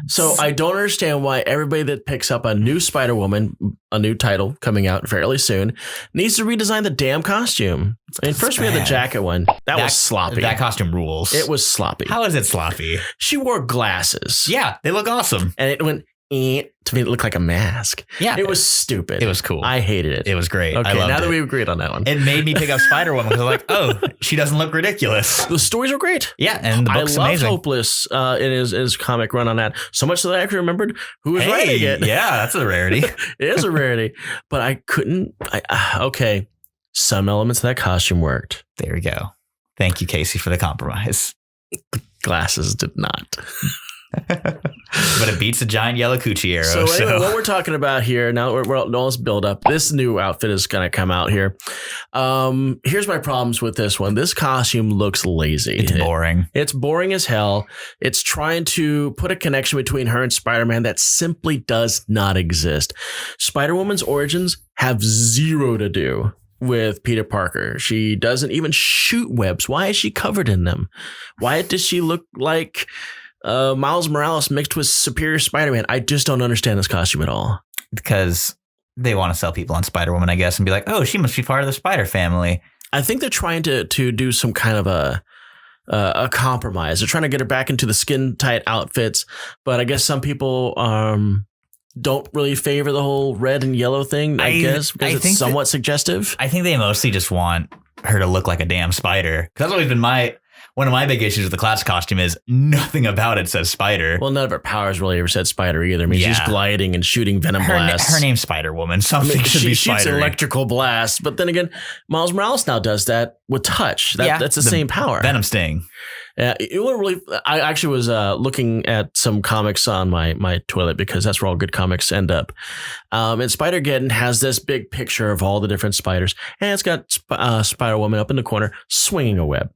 So I don't understand why everybody that picks up a new Spider-Woman, a new title coming out fairly soon, needs to redesign the damn costume. I mean, first we had the jacket one. That was sloppy. That costume rules. It was sloppy. How is it sloppy? She wore glasses. Yeah, they look awesome. And it went to me, it looked like a mask. Yeah. It was stupid. It was cool. I hated it. It was great. Okay, I loved now that it. we agreed on that one. It made me pick up Spider-Woman because I'm like, oh, she doesn't look ridiculous. The stories are great. Yeah, and the book's I love amazing. Hopeless in his comic run on that. So much that I actually remembered who was writing it. Yeah, that's a rarity. It is a rarity. But I couldn't. Okay. Some elements of that costume worked. There we go. Thank you, Casey, for the compromise. Glasses did not. But it beats a giant yellow coochie arrow. So anyway, what we're talking about here, now let's build up. This new outfit is going to come out here. Here's my problems with this one. This costume looks lazy. It's boring. It's boring as hell. It's trying to put a connection between her and Spider-Man that simply does not exist. Spider-Woman's origins have zero to do with Peter Parker. She doesn't even shoot webs. Why is she covered in them? Why does she look like Miles Morales mixed with Superior Spider-Man? I just don't understand this costume at all. Because they want to sell people on Spider-Woman, I guess, and be like, oh, she must be part of the Spider family. I think they're trying to do some kind of a compromise. They're trying to get her back into the skin tight outfits, but I guess some people don't really favor the whole red and yellow thing, I guess, because it's somewhat suggestive. I think they mostly just want her to look like a damn spider. That's always been one of my big issues with the classic costume is nothing about it says spider. Well, none of her powers really ever said spider either. I mean, she's gliding and shooting venom blasts. Her name's Spider-Woman. Something should be she shoots spidery. electrical blasts. But then again, Miles Morales now does that with touch. That's the same power. Venom sting. It would really. I actually was looking at some comics on my toilet because that's where all good comics end up. And Spider-Geddon has this big picture of all the different spiders, and it's got Spider-Woman up in the corner swinging a web.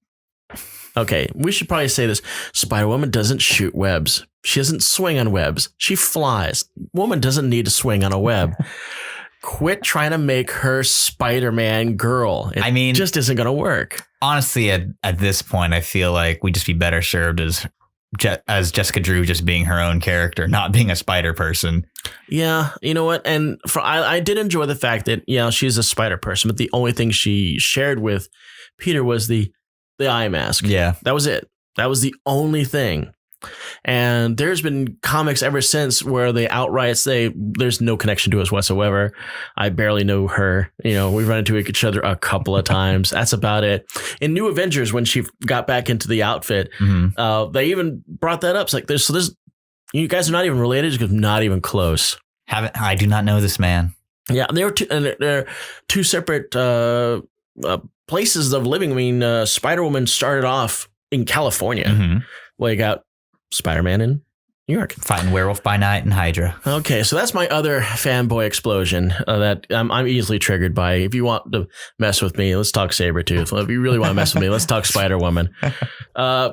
Okay, we should probably say this. Spider-Woman doesn't shoot webs. She doesn't swing on webs. She flies. Woman doesn't need to swing on a web. Quit trying to make her Spider-Man girl. It just isn't going to work. Honestly, at this point, I feel like we'd just be better served as Jessica Drew just being her own character, not being a spider person. Yeah, you know what? And I did enjoy the fact that, she's a spider person, but the only thing she shared with Peter was the eye mask. Yeah. That was it. That was the only thing. And there's been comics ever since where they outright say there's no connection to us whatsoever. I barely know her. We've run into each other a couple of times. That's about it. In New Avengers, when she got back into the outfit, they even brought that up. It's like there's you guys are not even related, because not even close. I do not know this man. Yeah, they're two separate places of living. I mean, Spider-Woman started off in California. Well, you got Spider-Man in New York. Fighting Werewolf by Night and Hydra. Okay, so that's my other fanboy explosion that I'm easily triggered by. If you want to mess with me, let's talk Sabretooth. If you really want to mess with me, let's talk Spider-Woman.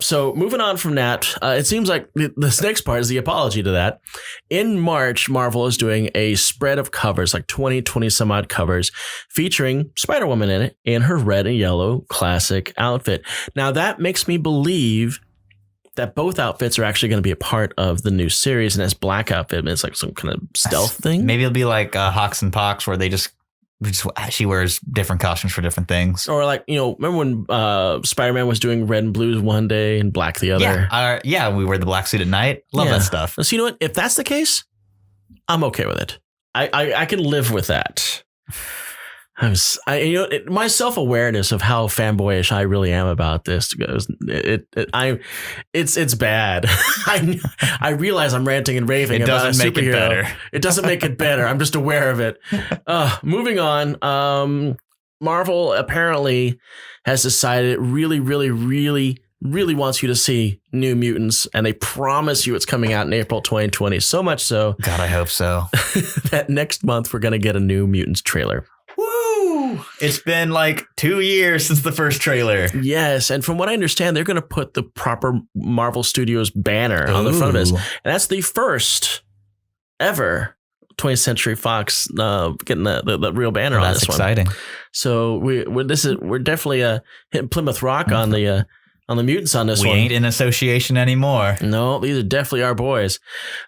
So moving on from that, it seems like this next part is the apology to that. In March, Marvel is doing a spread of covers, like 20 some odd covers, featuring Spider-Woman in it in her red and yellow classic outfit. Now that makes me believe that both outfits are actually going to be a part of the new series, and this black outfit is like some kind of stealth thing. Maybe it'll be like Hawks and Pox, where they just She wears different costumes for different things. Or like, remember when Spider-Man was doing red and blues one day and black the other? Yeah, we wear the black suit at night. Love that stuff. So you know what? If that's the case, I'm okay with it. I can live with that. My self-awareness of how fanboyish I really am about this goes. It's bad. I realize I'm ranting and raving about a superhero. It doesn't make it better. It doesn't make it better. I'm just aware of it. Moving on. Marvel apparently has decided it really, really, really, really wants you to see New Mutants, and they promise you it's coming out in April 2020. So much so. God, I hope so. That next month we're going to get a New Mutants trailer. Woo! It's been like 2 years since the first trailer. Yes, and from what I understand, they're going to put the proper Marvel Studios banner on the front of this, and that's the first ever 20th Century Fox getting the real banner on this one. That's exciting. So we're definitely hitting Plymouth Rock on the mutants on this one. We ain't in association anymore. No, these are definitely our boys.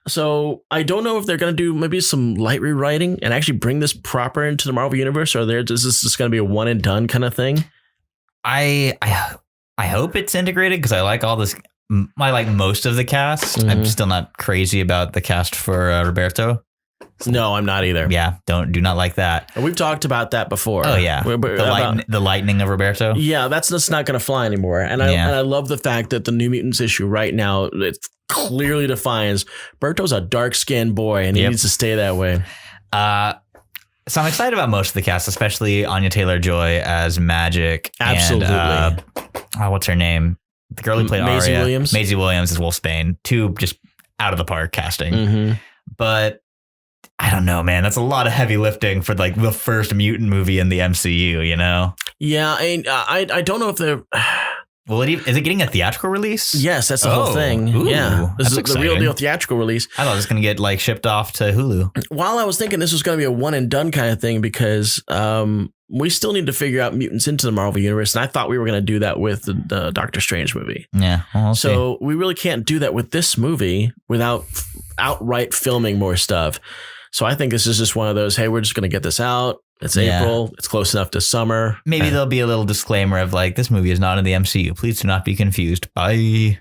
So I don't know if they're going to do maybe some light rewriting and actually bring this proper into the Marvel Universe, or is this just going to be a one and done kind of thing? I hope it's integrated because I like all this. I like most of the cast. I'm still not crazy about the cast for Roberto. No, I'm not either. Yeah, do not like that. We've talked about that before. Oh yeah, the lightning of Roberto. Yeah, that's just not going to fly anymore. And I love the fact that the New Mutants issue right now, it clearly defines Berto's a dark-skinned boy, and he needs to stay that way. So I'm excited about most of the cast, especially Anya Taylor-Joy as Magic. Absolutely. And, what's her name? The girl who played Maisie Arya. Williams. Maisie Williams as Wolfsbane. Two just out of the park casting. Mm-hmm. But I don't know, man. That's a lot of heavy lifting for like the first mutant movie in the MCU, you know? Yeah, I don't know if they're... Well, is it getting a theatrical release? Yes, that's the whole thing. Ooh, yeah, this is exciting. The real deal theatrical release. I thought it was going to get like shipped off to Hulu. While I was thinking this was going to be a one and done kind of thing, because we still need to figure out mutants into the Marvel Universe, and I thought we were going to do that with the Doctor Strange movie. Yeah, well, so we really can't do that with this movie without outright filming more stuff. So I think this is just one of those, hey, we're just going to get this out. It's April. It's close enough to summer. Maybe there'll be a little disclaimer of like, this movie is not in the MCU. Please do not be confused. Bye.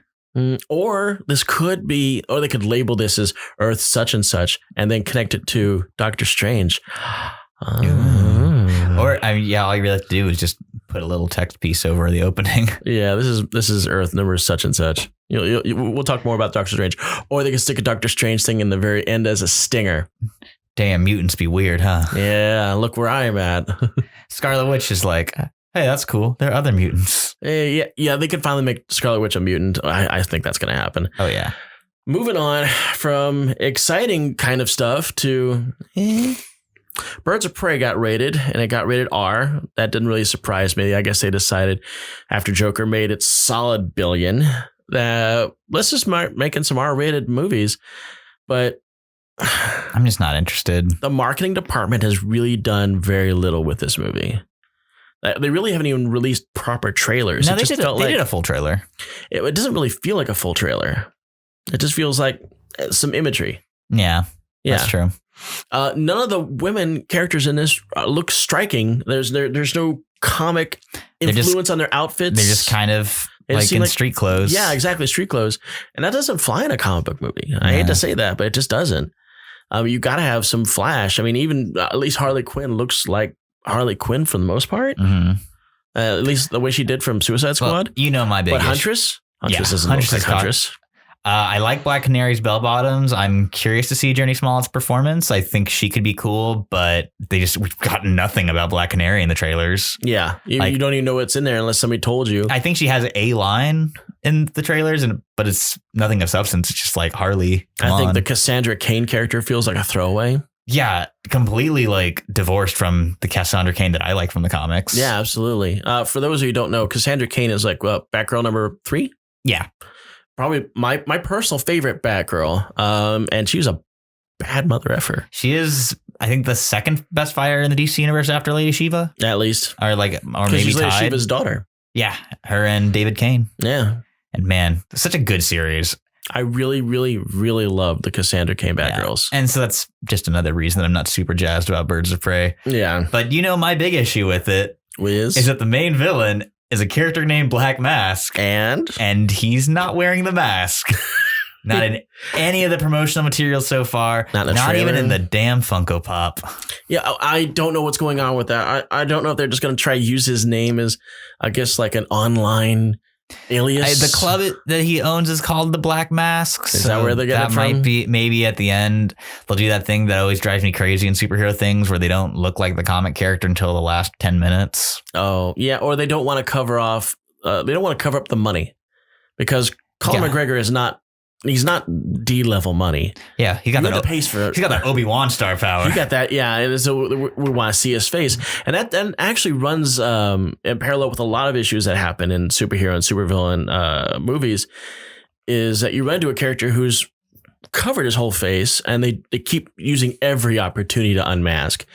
Or this could be, or they could label this as Earth such and such and then connect it to Doctor Strange. Or, all you really have to do is just put a little text piece over the opening. Yeah, this is Earth number such and such. We'll talk more about Doctor Strange. Or they can stick a Doctor Strange thing in the very end as a stinger. Damn, mutants be weird, huh? Yeah, look where I'm at. Scarlet Witch is like, hey, that's cool. There are other mutants. Yeah, they could finally make Scarlet Witch a mutant. I think that's going to happen. Oh, yeah. Moving on from exciting kind of stuff to Birds of Prey got rated, and it got rated R. That didn't really surprise me. I guess they decided after Joker made its solid billion that let's just start making some R-rated movies. But I'm just not interested. The marketing department has really done very little with this movie. They really haven't even released proper trailers. No, they did a full trailer. It doesn't really feel like a full trailer. It just feels like some imagery. Yeah, that's true. None of the women characters in this look striking. There's no comic influence on their outfits. They're just kind of like in street clothes. Yeah, exactly. Street clothes. And that doesn't fly in a comic book movie. I hate to say that, but it just doesn't. You got to have some flash. I mean, even at least Harley Quinn looks like Harley Quinn for the most part. Mm-hmm. At least the way she did from Suicide Squad. Well, my big But Huntress doesn't look like Huntress. I like Black Canary's bell bottoms. I'm curious to see Jurnee Smollett's performance. I think she could be cool, but we've got nothing about Black Canary in the trailers. Yeah, you don't even know what's in there unless somebody told you. I think she has a line in the trailers, but it's nothing of substance. It's just like Harley. I think the Cassandra Cain character feels like a throwaway. Yeah, completely like divorced from the Cassandra Cain that I like from the comics. Yeah, absolutely. For those of you who don't know, Cassandra Cain is like Batgirl number 3. Yeah. Probably my personal favorite Batgirl. And she was a bad mother effer. She is, I think, the second best fighter in the DC universe after Lady Shiva. At least. Or maybe she's tied. Lady Shiva's daughter. Yeah, her and David Kane. Yeah. And man, it's such a good series. I really, really, really love the Cassandra came back girls. And so that's just another reason that I'm not super jazzed about Birds of Prey. Yeah. But my big issue with it is that the main villain is a character named Black Mask. And he's not wearing the mask. Not in any of the promotional materials so far. Not even in the damn Funko Pop. Yeah, I don't know what's going on with that. I don't know if they're just going to try to use his name as, I guess, like an online alias. The club that he owns is called the Black Masks. Is that where they get it from? That might be, maybe at the end they'll do that thing that always drives me crazy in superhero things where they don't look like the comic character until the last 10 minutes. Oh, yeah. Or they don't want to cover off, they don't want to cover up the money because Colin McGregor is not, he's not D-level money. Yeah, he got that. Pace for. He got that Obi-Wan star power. He got that, yeah. And so we want to see his face, and that actually runs in parallel with a lot of issues that happen in superhero and supervillain movies. Is that you run into a character who's covered his whole face, and they keep using every opportunity to unmask.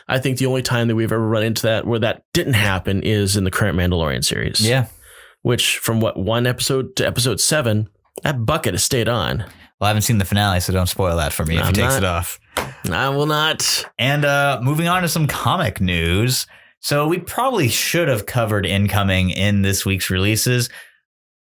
I think the only time that we've ever run into that where that didn't happen is in the current Mandalorian series. Yeah, which from one episode to episode 7. That bucket has stayed on. Well, I haven't seen the finale, so don't spoil that for me if he takes it off. I will not. And moving on to some comic news. So we probably should have covered incoming in this week's releases.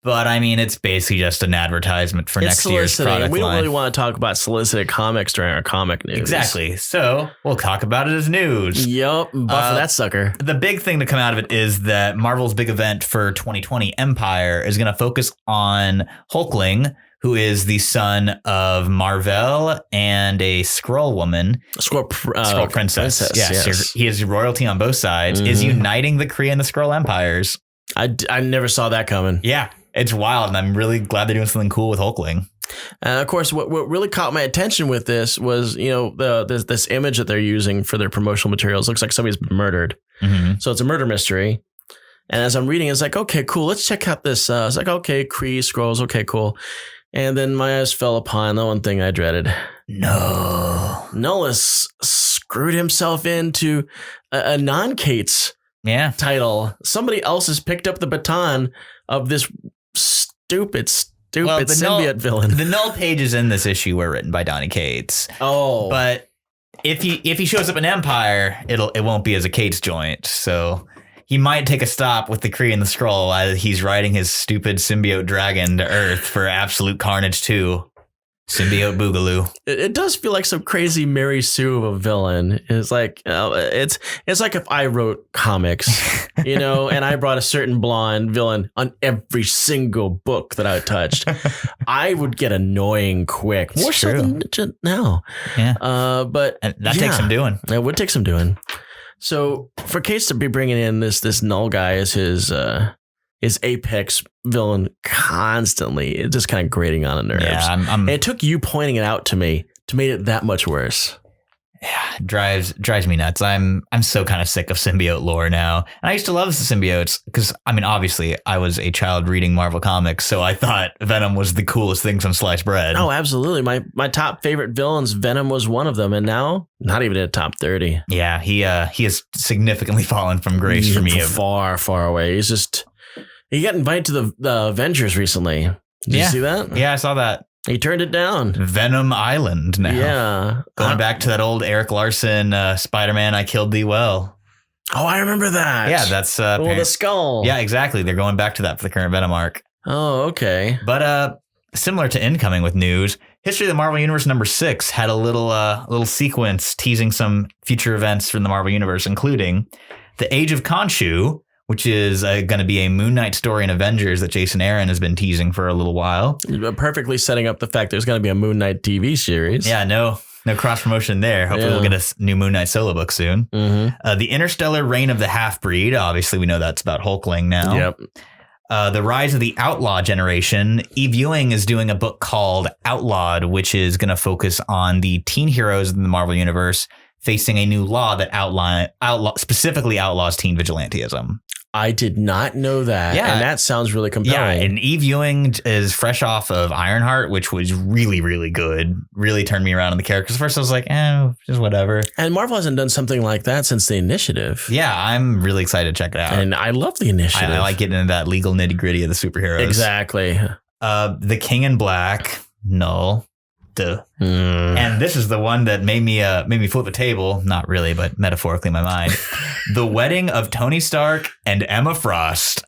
But I mean, it's basically just an advertisement for next year's product We don't line. really want to talk about solicited comics during our comic news. Exactly. So we'll talk about it as news. Yup. But for that sucker. The big thing to come out of it is that Marvel's big event for 2020, Empire, is going to focus on Hulkling, who is the son of Marvel and a Skrull woman. Skrull princess. Yes. Yes. He is royalty on both sides, is uniting the Kree and the Skrull empires. I never saw that coming. Yeah. It's wild, and I'm really glad they're doing something cool with Hulkling. And of course, what really caught my attention with this was, this image that they're using for their promotional materials looks like somebody's been murdered. Mm-hmm. So it's a murder mystery. And as I'm reading, it's like, okay, cool. Let's check out this. It's like, okay, Kree, Skrulls. Okay, cool. And then my eyes fell upon the one thing I dreaded. No. Nullis screwed himself into a non-Kate's title. Somebody else has picked up the baton of this stupid symbiote villain. The null pages in this issue were written by Donny Cates. Oh, but if he shows up in Empire, it won't be as a Cates joint. So he might take a stop with the Kree and the Skrull while he's riding his stupid symbiote dragon to Earth for absolute carnage 2. Symbiote Boogaloo. It does feel like some crazy Mary Sue of a villain. It's like it's like if I wrote comics, and I brought a certain blonde villain on every single book that I touched, I would get annoying quick. More so than now. Yeah. But that takes some doing. It would take some doing. So for Case to be bringing in this null guy as his apex villain constantly, it's just kind of grating on the nerves. Yeah, and it took you pointing it out to me to make it that much worse. Yeah, it drives me nuts. I'm so kind of sick of symbiote lore now. And I used to love the symbiotes because, obviously I was a child reading Marvel comics, so I thought Venom was the coolest thing from sliced bread. Oh, absolutely. My top favorite villains, Venom was one of them, and now not even in the top 30. Yeah, he has significantly fallen from grace for me. Far, far away. He got invited to the Avengers recently. Did you see that? Yeah, I saw that. He turned it down. Venom Island now. Yeah. Going back to that old Eric Larson Spider-Man, I Killed Thee Well. Oh, I remember that. Yeah, that's... the skull. Yeah, exactly. They're going back to that for the current Venom arc. Oh, okay. But similar to incoming with news, History of the Marvel Universe number 6 had a little sequence teasing some future events from the Marvel Universe, including The Age of Khonshu, which is going to be a Moon Knight story in Avengers that Jason Aaron has been teasing for a little while. Perfectly setting up the fact there's going to be a Moon Knight TV series. Yeah, no cross promotion there. Hopefully we'll get a new Moon Knight solo book soon. Mm-hmm. The Interstellar Reign of the Half-Breed. Obviously, we know that's about Hulkling now. Yep. The Rise of the Outlaw Generation. Eve Ewing is doing a book called Outlawed, which is going to focus on the teen heroes in the Marvel Universe facing a new law that specifically outlaws teen vigilantism. I did not know that. Yeah. And that sounds really compelling. Yeah, and Eve Ewing is fresh off of Ironheart, which was really, really good. Really turned me around on the characters. First, I was like, just whatever. And Marvel hasn't done something like that since The Initiative. Yeah, I'm really excited to check it out. And I love The Initiative. I like getting into that legal nitty gritty of the superheroes. Exactly. The King in Black, null. Duh. And this is the one that made me flip the table. Not really, but metaphorically in my mind. The Wedding of Tony Stark and Emma Frost.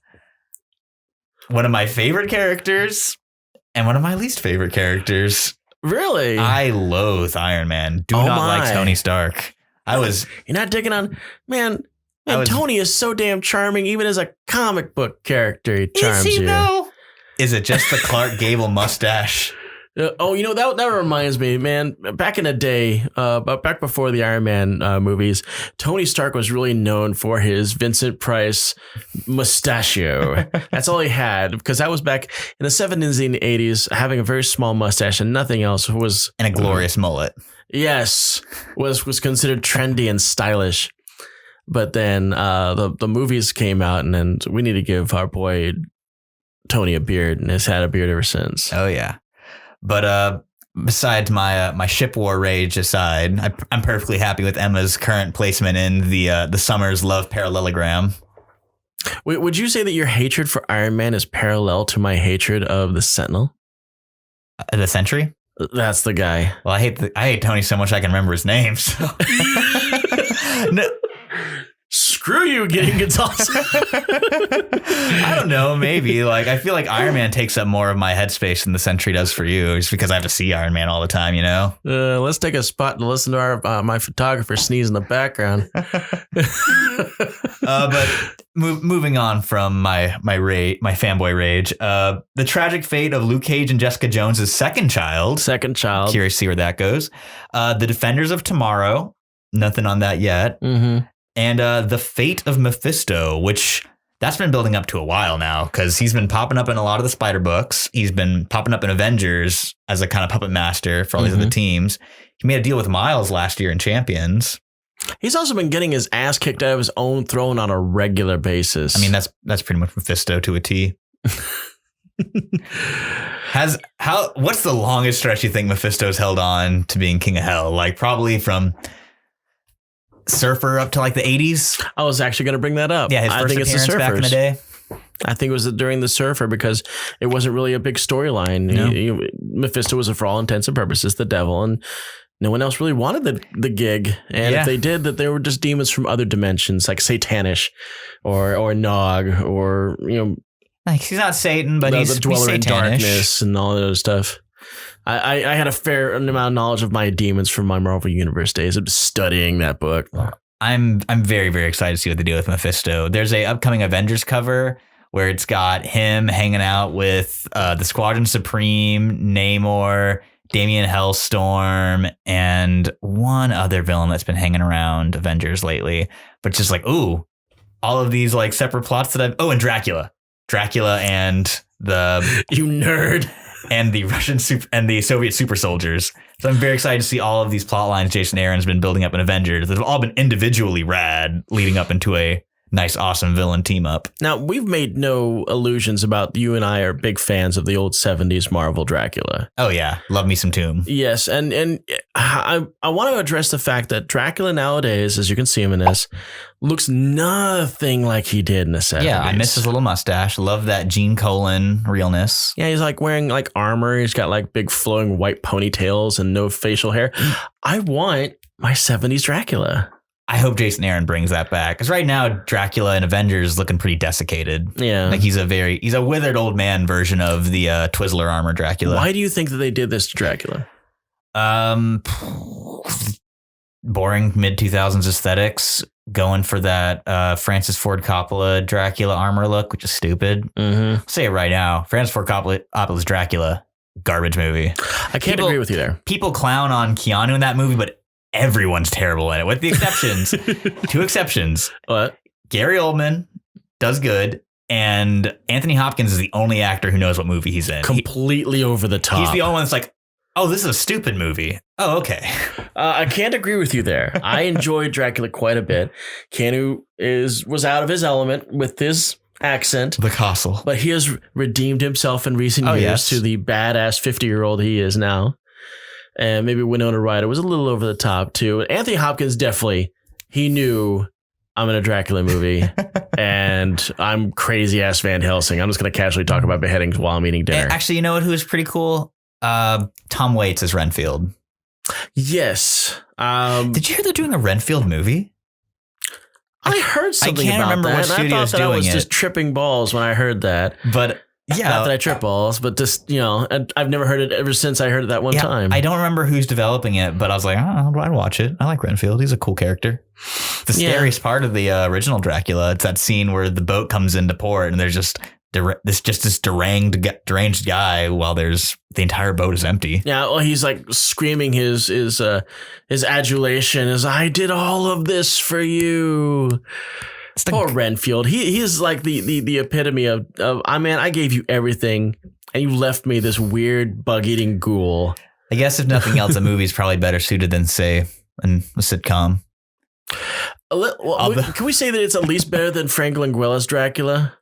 One of my favorite characters and one of my least favorite characters. Really? I loathe Iron Man. Do not like Tony Stark. You're not digging on... Man, Tony is so damn charming. Even as a comic book character, he charms you. Though? Is it just the Clark Gable mustache? That reminds me, man. Back in the day, back before the Iron Man movies, Tony Stark was really known for his Vincent Price mustachio. That's all he had, because that was back in the 70s and 80s, having a very small mustache and nothing else was... And a glorious mullet. Yes, was considered trendy and stylish. But then the movies came out, and then we need to give our boy Tony a beard, and has had a beard ever since. Oh, yeah. But besides my ship war rage aside, I'm perfectly happy with Emma's current placement in the Summers Love parallelogram. Wait, would you say that your hatred for Iron Man is parallel to my hatred of the Sentinel? The Sentry? That's the guy. Well, I hate Tony so much I can remember his name. So. No. Screw you, getting Gonzalez. I don't know. Maybe I feel like Iron Man takes up more of my headspace than the Sentry does for you, just because I have to see Iron Man all the time. You know. Let's take a spot to listen to our my photographer sneeze in the background. But moving on from my fanboy rage. The tragic fate of Luke Cage and Jessica Jones' second child. Curious to see where that goes. The Defenders of Tomorrow. Nothing on that yet. Mm-hmm. And the fate of Mephisto, which that's been building up to a while now, because he's been popping up in a lot of the Spider books. He's been popping up in Avengers as a kind of puppet master for all these other teams. He made a deal with Miles last year in Champions. He's also been getting his ass kicked out of his own throne on a regular basis. I mean, that's pretty much Mephisto to a T. What's the longest stretch you think Mephisto's held on to being King of Hell? Probably from Surfer up to the 80s. I was actually going to bring that up. Yeah, his first appearance back in the day. I think it was during the Surfer, because it wasn't really a big storyline. No. Mephisto was, for all intents and purposes, the devil, and no one else really wanted the gig. And if they did, that they were just demons from other dimensions, like Satanish or Nog, or he's not Satan, but he's the dweller in Satanish. Darkness and all of those stuff. I had a fair amount of knowledge of my demons from my Marvel Universe days of studying that book. I'm very, very excited to see what they do with Mephisto. There's a upcoming Avengers cover where it's got him hanging out with the Squadron Supreme, Namor, Damian Hellstorm, and one other villain that's been hanging around Avengers lately. But just ooh, all of these separate plots that and Dracula and the you nerd. And the Russian and the Soviet super soldiers. So I'm very excited to see all of these plot lines Jason Aaron's been building up in Avengers that have all been individually rad, leading up into a nice, awesome villain team up. Now, we've made no illusions about you and I are big fans of the old 70s Marvel Dracula. Oh, yeah. Love me some Tomb. Yes. And I want to address the fact that Dracula nowadays, as you can see him in this, looks nothing like he did in the 70s. Yeah, I miss his little mustache. Love that Gene Colan realness. Yeah, he's wearing armor. He's got big flowing white ponytails and no facial hair. I want my 70s Dracula. I hope Jason Aaron brings that back, because right now Dracula in Avengers is looking pretty desiccated. Yeah, he's a withered old man version of the Twizzler armor Dracula. Why do you think that they did this to Dracula? Boring mid 2000s aesthetics, going for that Francis Ford Coppola Dracula armor look, which is stupid. Mm-hmm. I'll say it right now, Francis Ford Coppola's Dracula, garbage movie. I can't agree with you there. People clown on Keanu in that movie, but everyone's terrible in it, with the exceptions. 2 exceptions. What? Gary Oldman does good, and Anthony Hopkins is the only actor who knows what movie he's in. Completely over the top. He's the only one that's oh, this is a stupid movie. Oh, okay. I can't agree with you there. I enjoyed Dracula quite a bit. Keanu was out of his element with his accent. The Castle. But he has redeemed himself in recent years to the badass 50-year-old he is now. And maybe Winona Ryder was a little over the top too. Anthony Hopkins definitely, he knew I'm in a Dracula movie. and I'm crazy ass Van Helsing. I'm just going to casually talk about beheadings while I'm eating dinner. And actually, you know what? Who is pretty cool? Tom Waits as Renfield. Yes. Did you hear they're doing a Renfield movie? I heard something I can't about remember that. what And I studio's thought that I was doing just it. tripping balls when I heard that. But yeah, Not that I trip balls, but just, and I've never heard it ever since I heard it that one time. I don't remember who's developing it, but I was like, I'd watch it. I like Renfield. He's a cool character. The scariest part of the original Dracula, it's that scene where the boat comes into port and there's just this deranged guy while the entire boat is empty. Yeah, well, he's like screaming his adulation as I did all of this for you. Poor Renfield. He is like the epitome of I gave you everything and you left me this weird bug-eating ghoul. I guess if nothing else, a movie's probably better suited than, say, a sitcom. Can we say that it's at least better than Frank Langella's Dracula?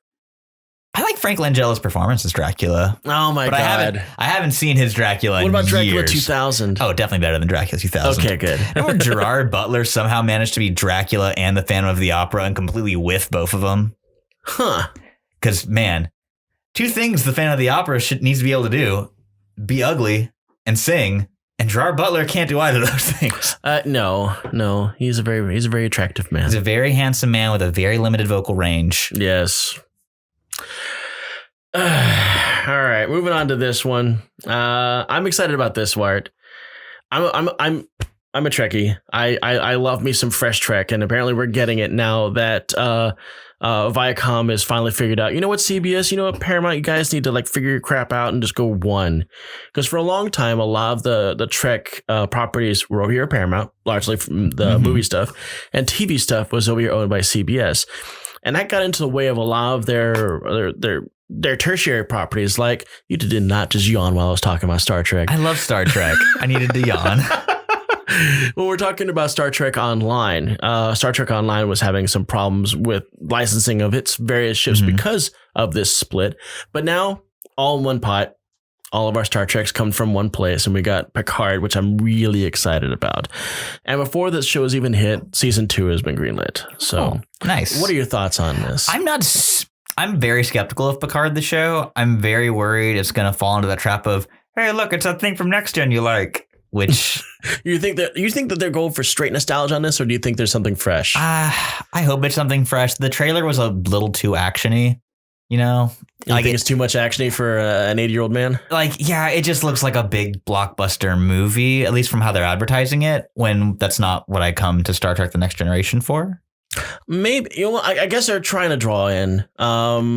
I like Frank Langella's performance as Dracula. Oh my God. I haven't seen his Dracula in years. What about Dracula 2000? Oh, definitely better than Dracula 2000. Okay, good. Remember Gerard Butler somehow managed to be Dracula and the Phantom of the Opera and completely whiff both of them? Huh. Because, man, two things the Phantom of the Opera needs to be able to do: be ugly and sing. And Gerard Butler can't do either of those things. No. He's a very attractive man. He's a very handsome man with a very limited vocal range. Yes. All right, moving on to this one. I'm excited about this, Wart. I'm a Trekkie. I love me some fresh Trek, and apparently we're getting it now that Viacom has finally figured out. You know what, CBS? You know what, Paramount? You guys need to like figure your crap out and just go one. Because for a long time, a lot of the Trek properties were over here at Paramount, largely from the movie stuff, and TV stuff was over here owned by CBS, and that got into the way of a lot of their tertiary properties. Like, you did not just yawn while I was talking about Star Trek. I love Star Trek. I needed to yawn. Well, we're talking about Star Trek Online. Star Trek Online was having some problems with licensing of its various ships because of this split. But now, all in one pot, all of our Star Treks come from one place, and we got Picard, which I'm really excited about. And before this show has even hit, season 2 has been greenlit. So, nice. What are your thoughts on this? I'm very skeptical of Picard, the show. I'm very worried it's going to fall into that trap of, hey, look, it's that thing from Next Gen you like, which you think that they're going for straight nostalgia on this, or do you think there's something fresh? I hope it's something fresh. The trailer was a little too actiony, you know? You think it's too much actiony for an 80-year-old man? Yeah, it just looks like a big blockbuster movie, at least from how they're advertising it, when that's not what I come to Star Trek The Next Generation for. Maybe, I guess they're trying to draw in. I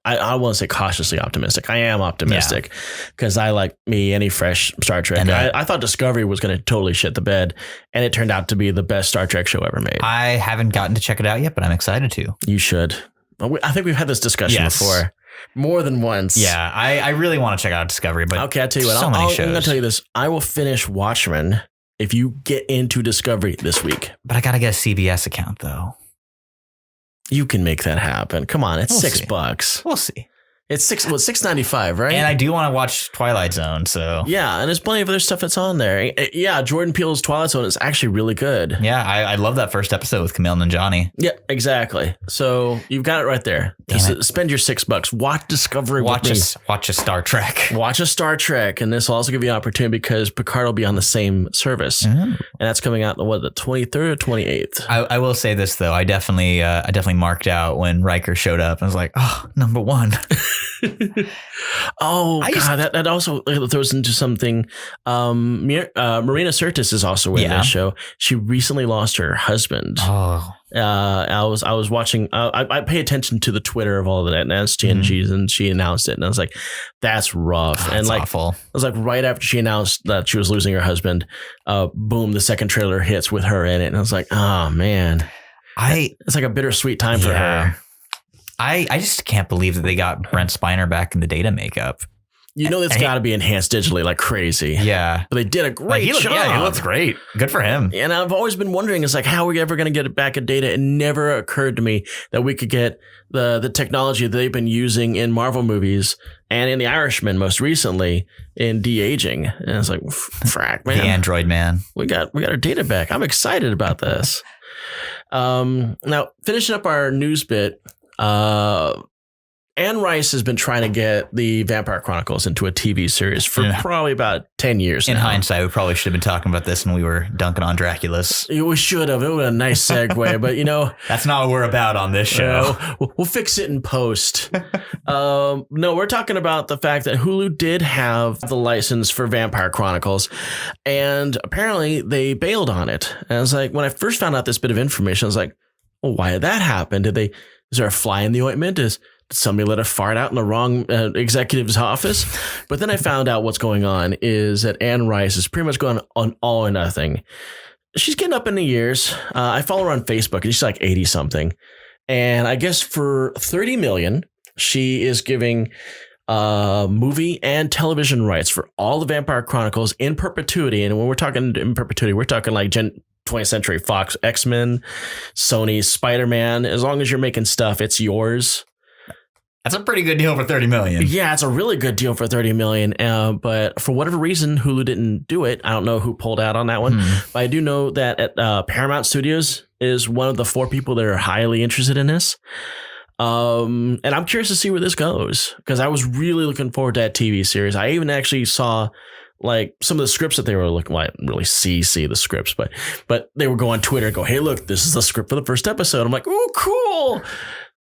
won't say cautiously optimistic. I am optimistic because I like any fresh Star Trek. And I thought Discovery was going to totally shit the bed, and it turned out to be the best Star Trek show ever made. I haven't gotten to check it out yet, but I'm excited to. You should. I think we've had this discussion before. More than once. Yeah, I really want to check out Discovery, but okay, I'll tell you what. I'm going to tell you this. I will finish Watchmen if you get into Discovery this week. But I got to get a CBS account, though. You can make that happen. Come on, it's $6. We'll see. It's $6.95, right? And I do want to watch Twilight Zone, so yeah, and there's plenty of other stuff that's on there. Yeah, Jordan Peele's Twilight Zone is actually really good. Yeah, I love that first episode with Camille and Johnny. Yeah, exactly. So you've got it right there. Spend your $6. Watch Discovery. Watch a Star Trek. Watch a Star Trek, and this will also give you an opportunity because Picard will be on the same service, and that's coming out the 23rd or 28th. I will say this though, I definitely marked out when Riker showed up. I was like, oh, number one. That also throws into something. Marina Sirtis is also in this show. She recently lost her husband. I was watching. I pay attention to the Twitter of all of that STNGs, and she announced it, and I was like, "That's rough." And like, awful. It was like right after she announced that she was losing her husband, boom, the second trailer hits with her in it, and I was like, "Oh man." It's like a bittersweet time for her. I just can't believe that they got Brent Spiner back in the Data makeup. You know, it's got to be enhanced digitally like crazy. Yeah. But they did a great job. Yeah, he looks great. Good for him. And I've always been wondering, it's like, how are we ever going to get it back in Data? It never occurred to me that we could get the technology that they've been using in Marvel movies and in The Irishman most recently in de-aging. And it's like, frack, man. The Android man. We got our Data back. I'm excited about this. Now, finishing up our news bit, Anne Rice has been trying to get the Vampire Chronicles into a TV series for probably about 10 years In now. hindsight, we probably should have been talking about this when we were dunking on Draculas. We should have. It was a nice segue, but That's not what we're about on this show. We'll fix it in post. No, we're talking about the fact that Hulu did have the license for Vampire Chronicles, and apparently they bailed on it. And I was like, when I first found out this bit of information, I was like, well, why did that happen? Is there a fly in the ointment? Did somebody let a fart out in the wrong executive's office? But then I found out what's going on is that Anne Rice is pretty much going on all or nothing. She's getting up in the years. I follow her on Facebook, and she's like 80 something. And I guess for $30 million, she is giving movie and television rights for all the Vampire Chronicles in perpetuity. And when we're talking in perpetuity, we're talking like 20th Century Fox, X-Men, Sony, Spider-Man. As long as you're making stuff, it's yours. That's a pretty good deal for $30 million. Yeah, it's a really good deal for $30 million. But for whatever reason, Hulu didn't do it. I don't know who pulled out on that one. But I do know that at Paramount Studios is one of the 4 people that are highly interested in this. And I'm curious to see where this goes, because I was really looking forward to that TV series. I even actually saw like some of the scripts that they were looking like, really see the scripts, but they would go on Twitter and go, hey, look, this is the script for the first episode. I'm like, oh, cool.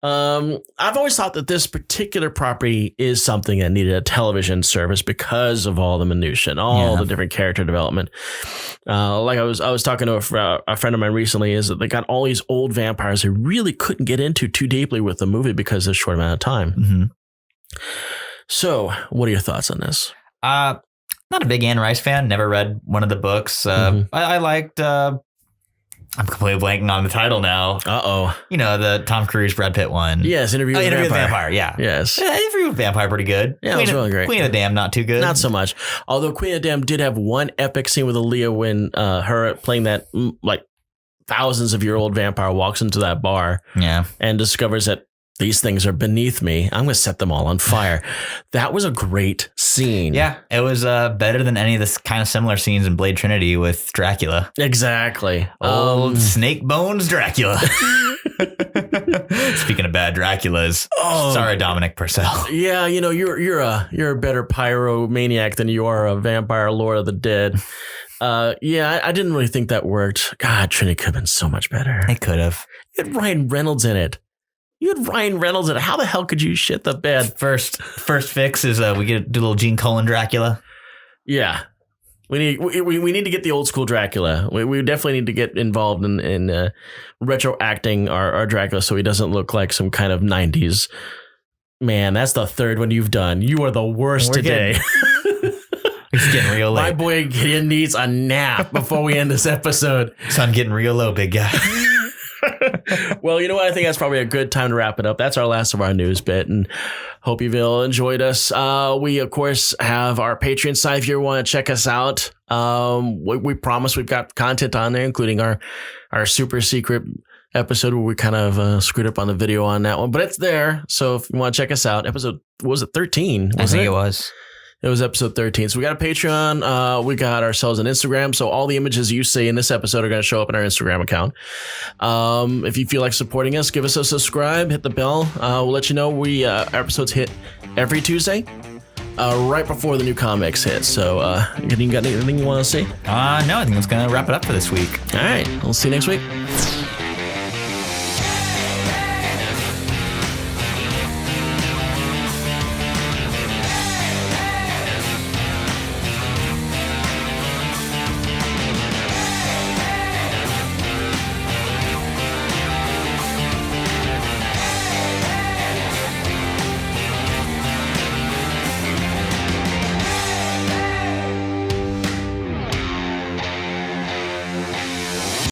I've always thought that this particular property is something that needed a television service because of all the minutia and all the different character development. Like I was talking to a friend of mine recently, is that they got all these old vampires they really couldn't get into too deeply with the movie because of a short amount of time. Mm-hmm. So what are your thoughts on this? Not a big Anne Rice fan. Never read one of the books. I liked... I'm completely blanking on the title now. Uh-oh. The Tom Cruise, Brad Pitt one. Yes, Interview with Interview Vampire. with Vampire, yeah. Yes. Interview with Vampire, pretty good. Yeah, it was really great. Queen of the Dam, not too good. Not so much. Although Queen of the Dam did have one epic scene with Leah when her playing that like thousands of year old vampire walks into that bar and discovers that these things are beneath me. I'm going to set them all on fire. That was a great scene. Yeah, it was better than any of this kind of similar scenes in Blade Trinity with Dracula. Exactly. Old Snake Bones Dracula. Speaking of bad Draculas, sorry, Dominic Purcell. Yeah, you're a better pyromaniac than you are a vampire Lord of the Dead. I didn't really think that worked. God, Trinity could have been so much better. It could have. It had Ryan Reynolds in it. You had Ryan Reynolds in it. How the hell could you shit the bed? First fix is we do a little Gene Colan Dracula. Yeah. We need to get the old school Dracula. We definitely need to get involved in retro acting our Dracula so he doesn't look like some kind of 90s. Man, that's the third one you've done. You are the worst today. It's getting real late. My boy Gideon needs a nap before we end this episode. Sun getting real low, big guy. Well, you know what? I think that's probably a good time to wrap it up. That's our last of our news bit, and hope you've all enjoyed us. We, of course, have our Patreon site if you want to check us out. We promise we've got content on there, including our super secret episode where we kind of screwed up on the video on that one, but it's there. So if you want to check us out, episode, was it 13? I think it was. It was episode 13. So we got a Patreon. We got ourselves an Instagram. So all the images you see in this episode are going to show up in our Instagram account. If you feel like supporting us, give us a subscribe, hit the bell. We'll let you know our episodes hit every Tuesday, right before the new comics hit. So you got anything you want to say? No, I think that's going to wrap it up for this week. All right. We'll see you next week.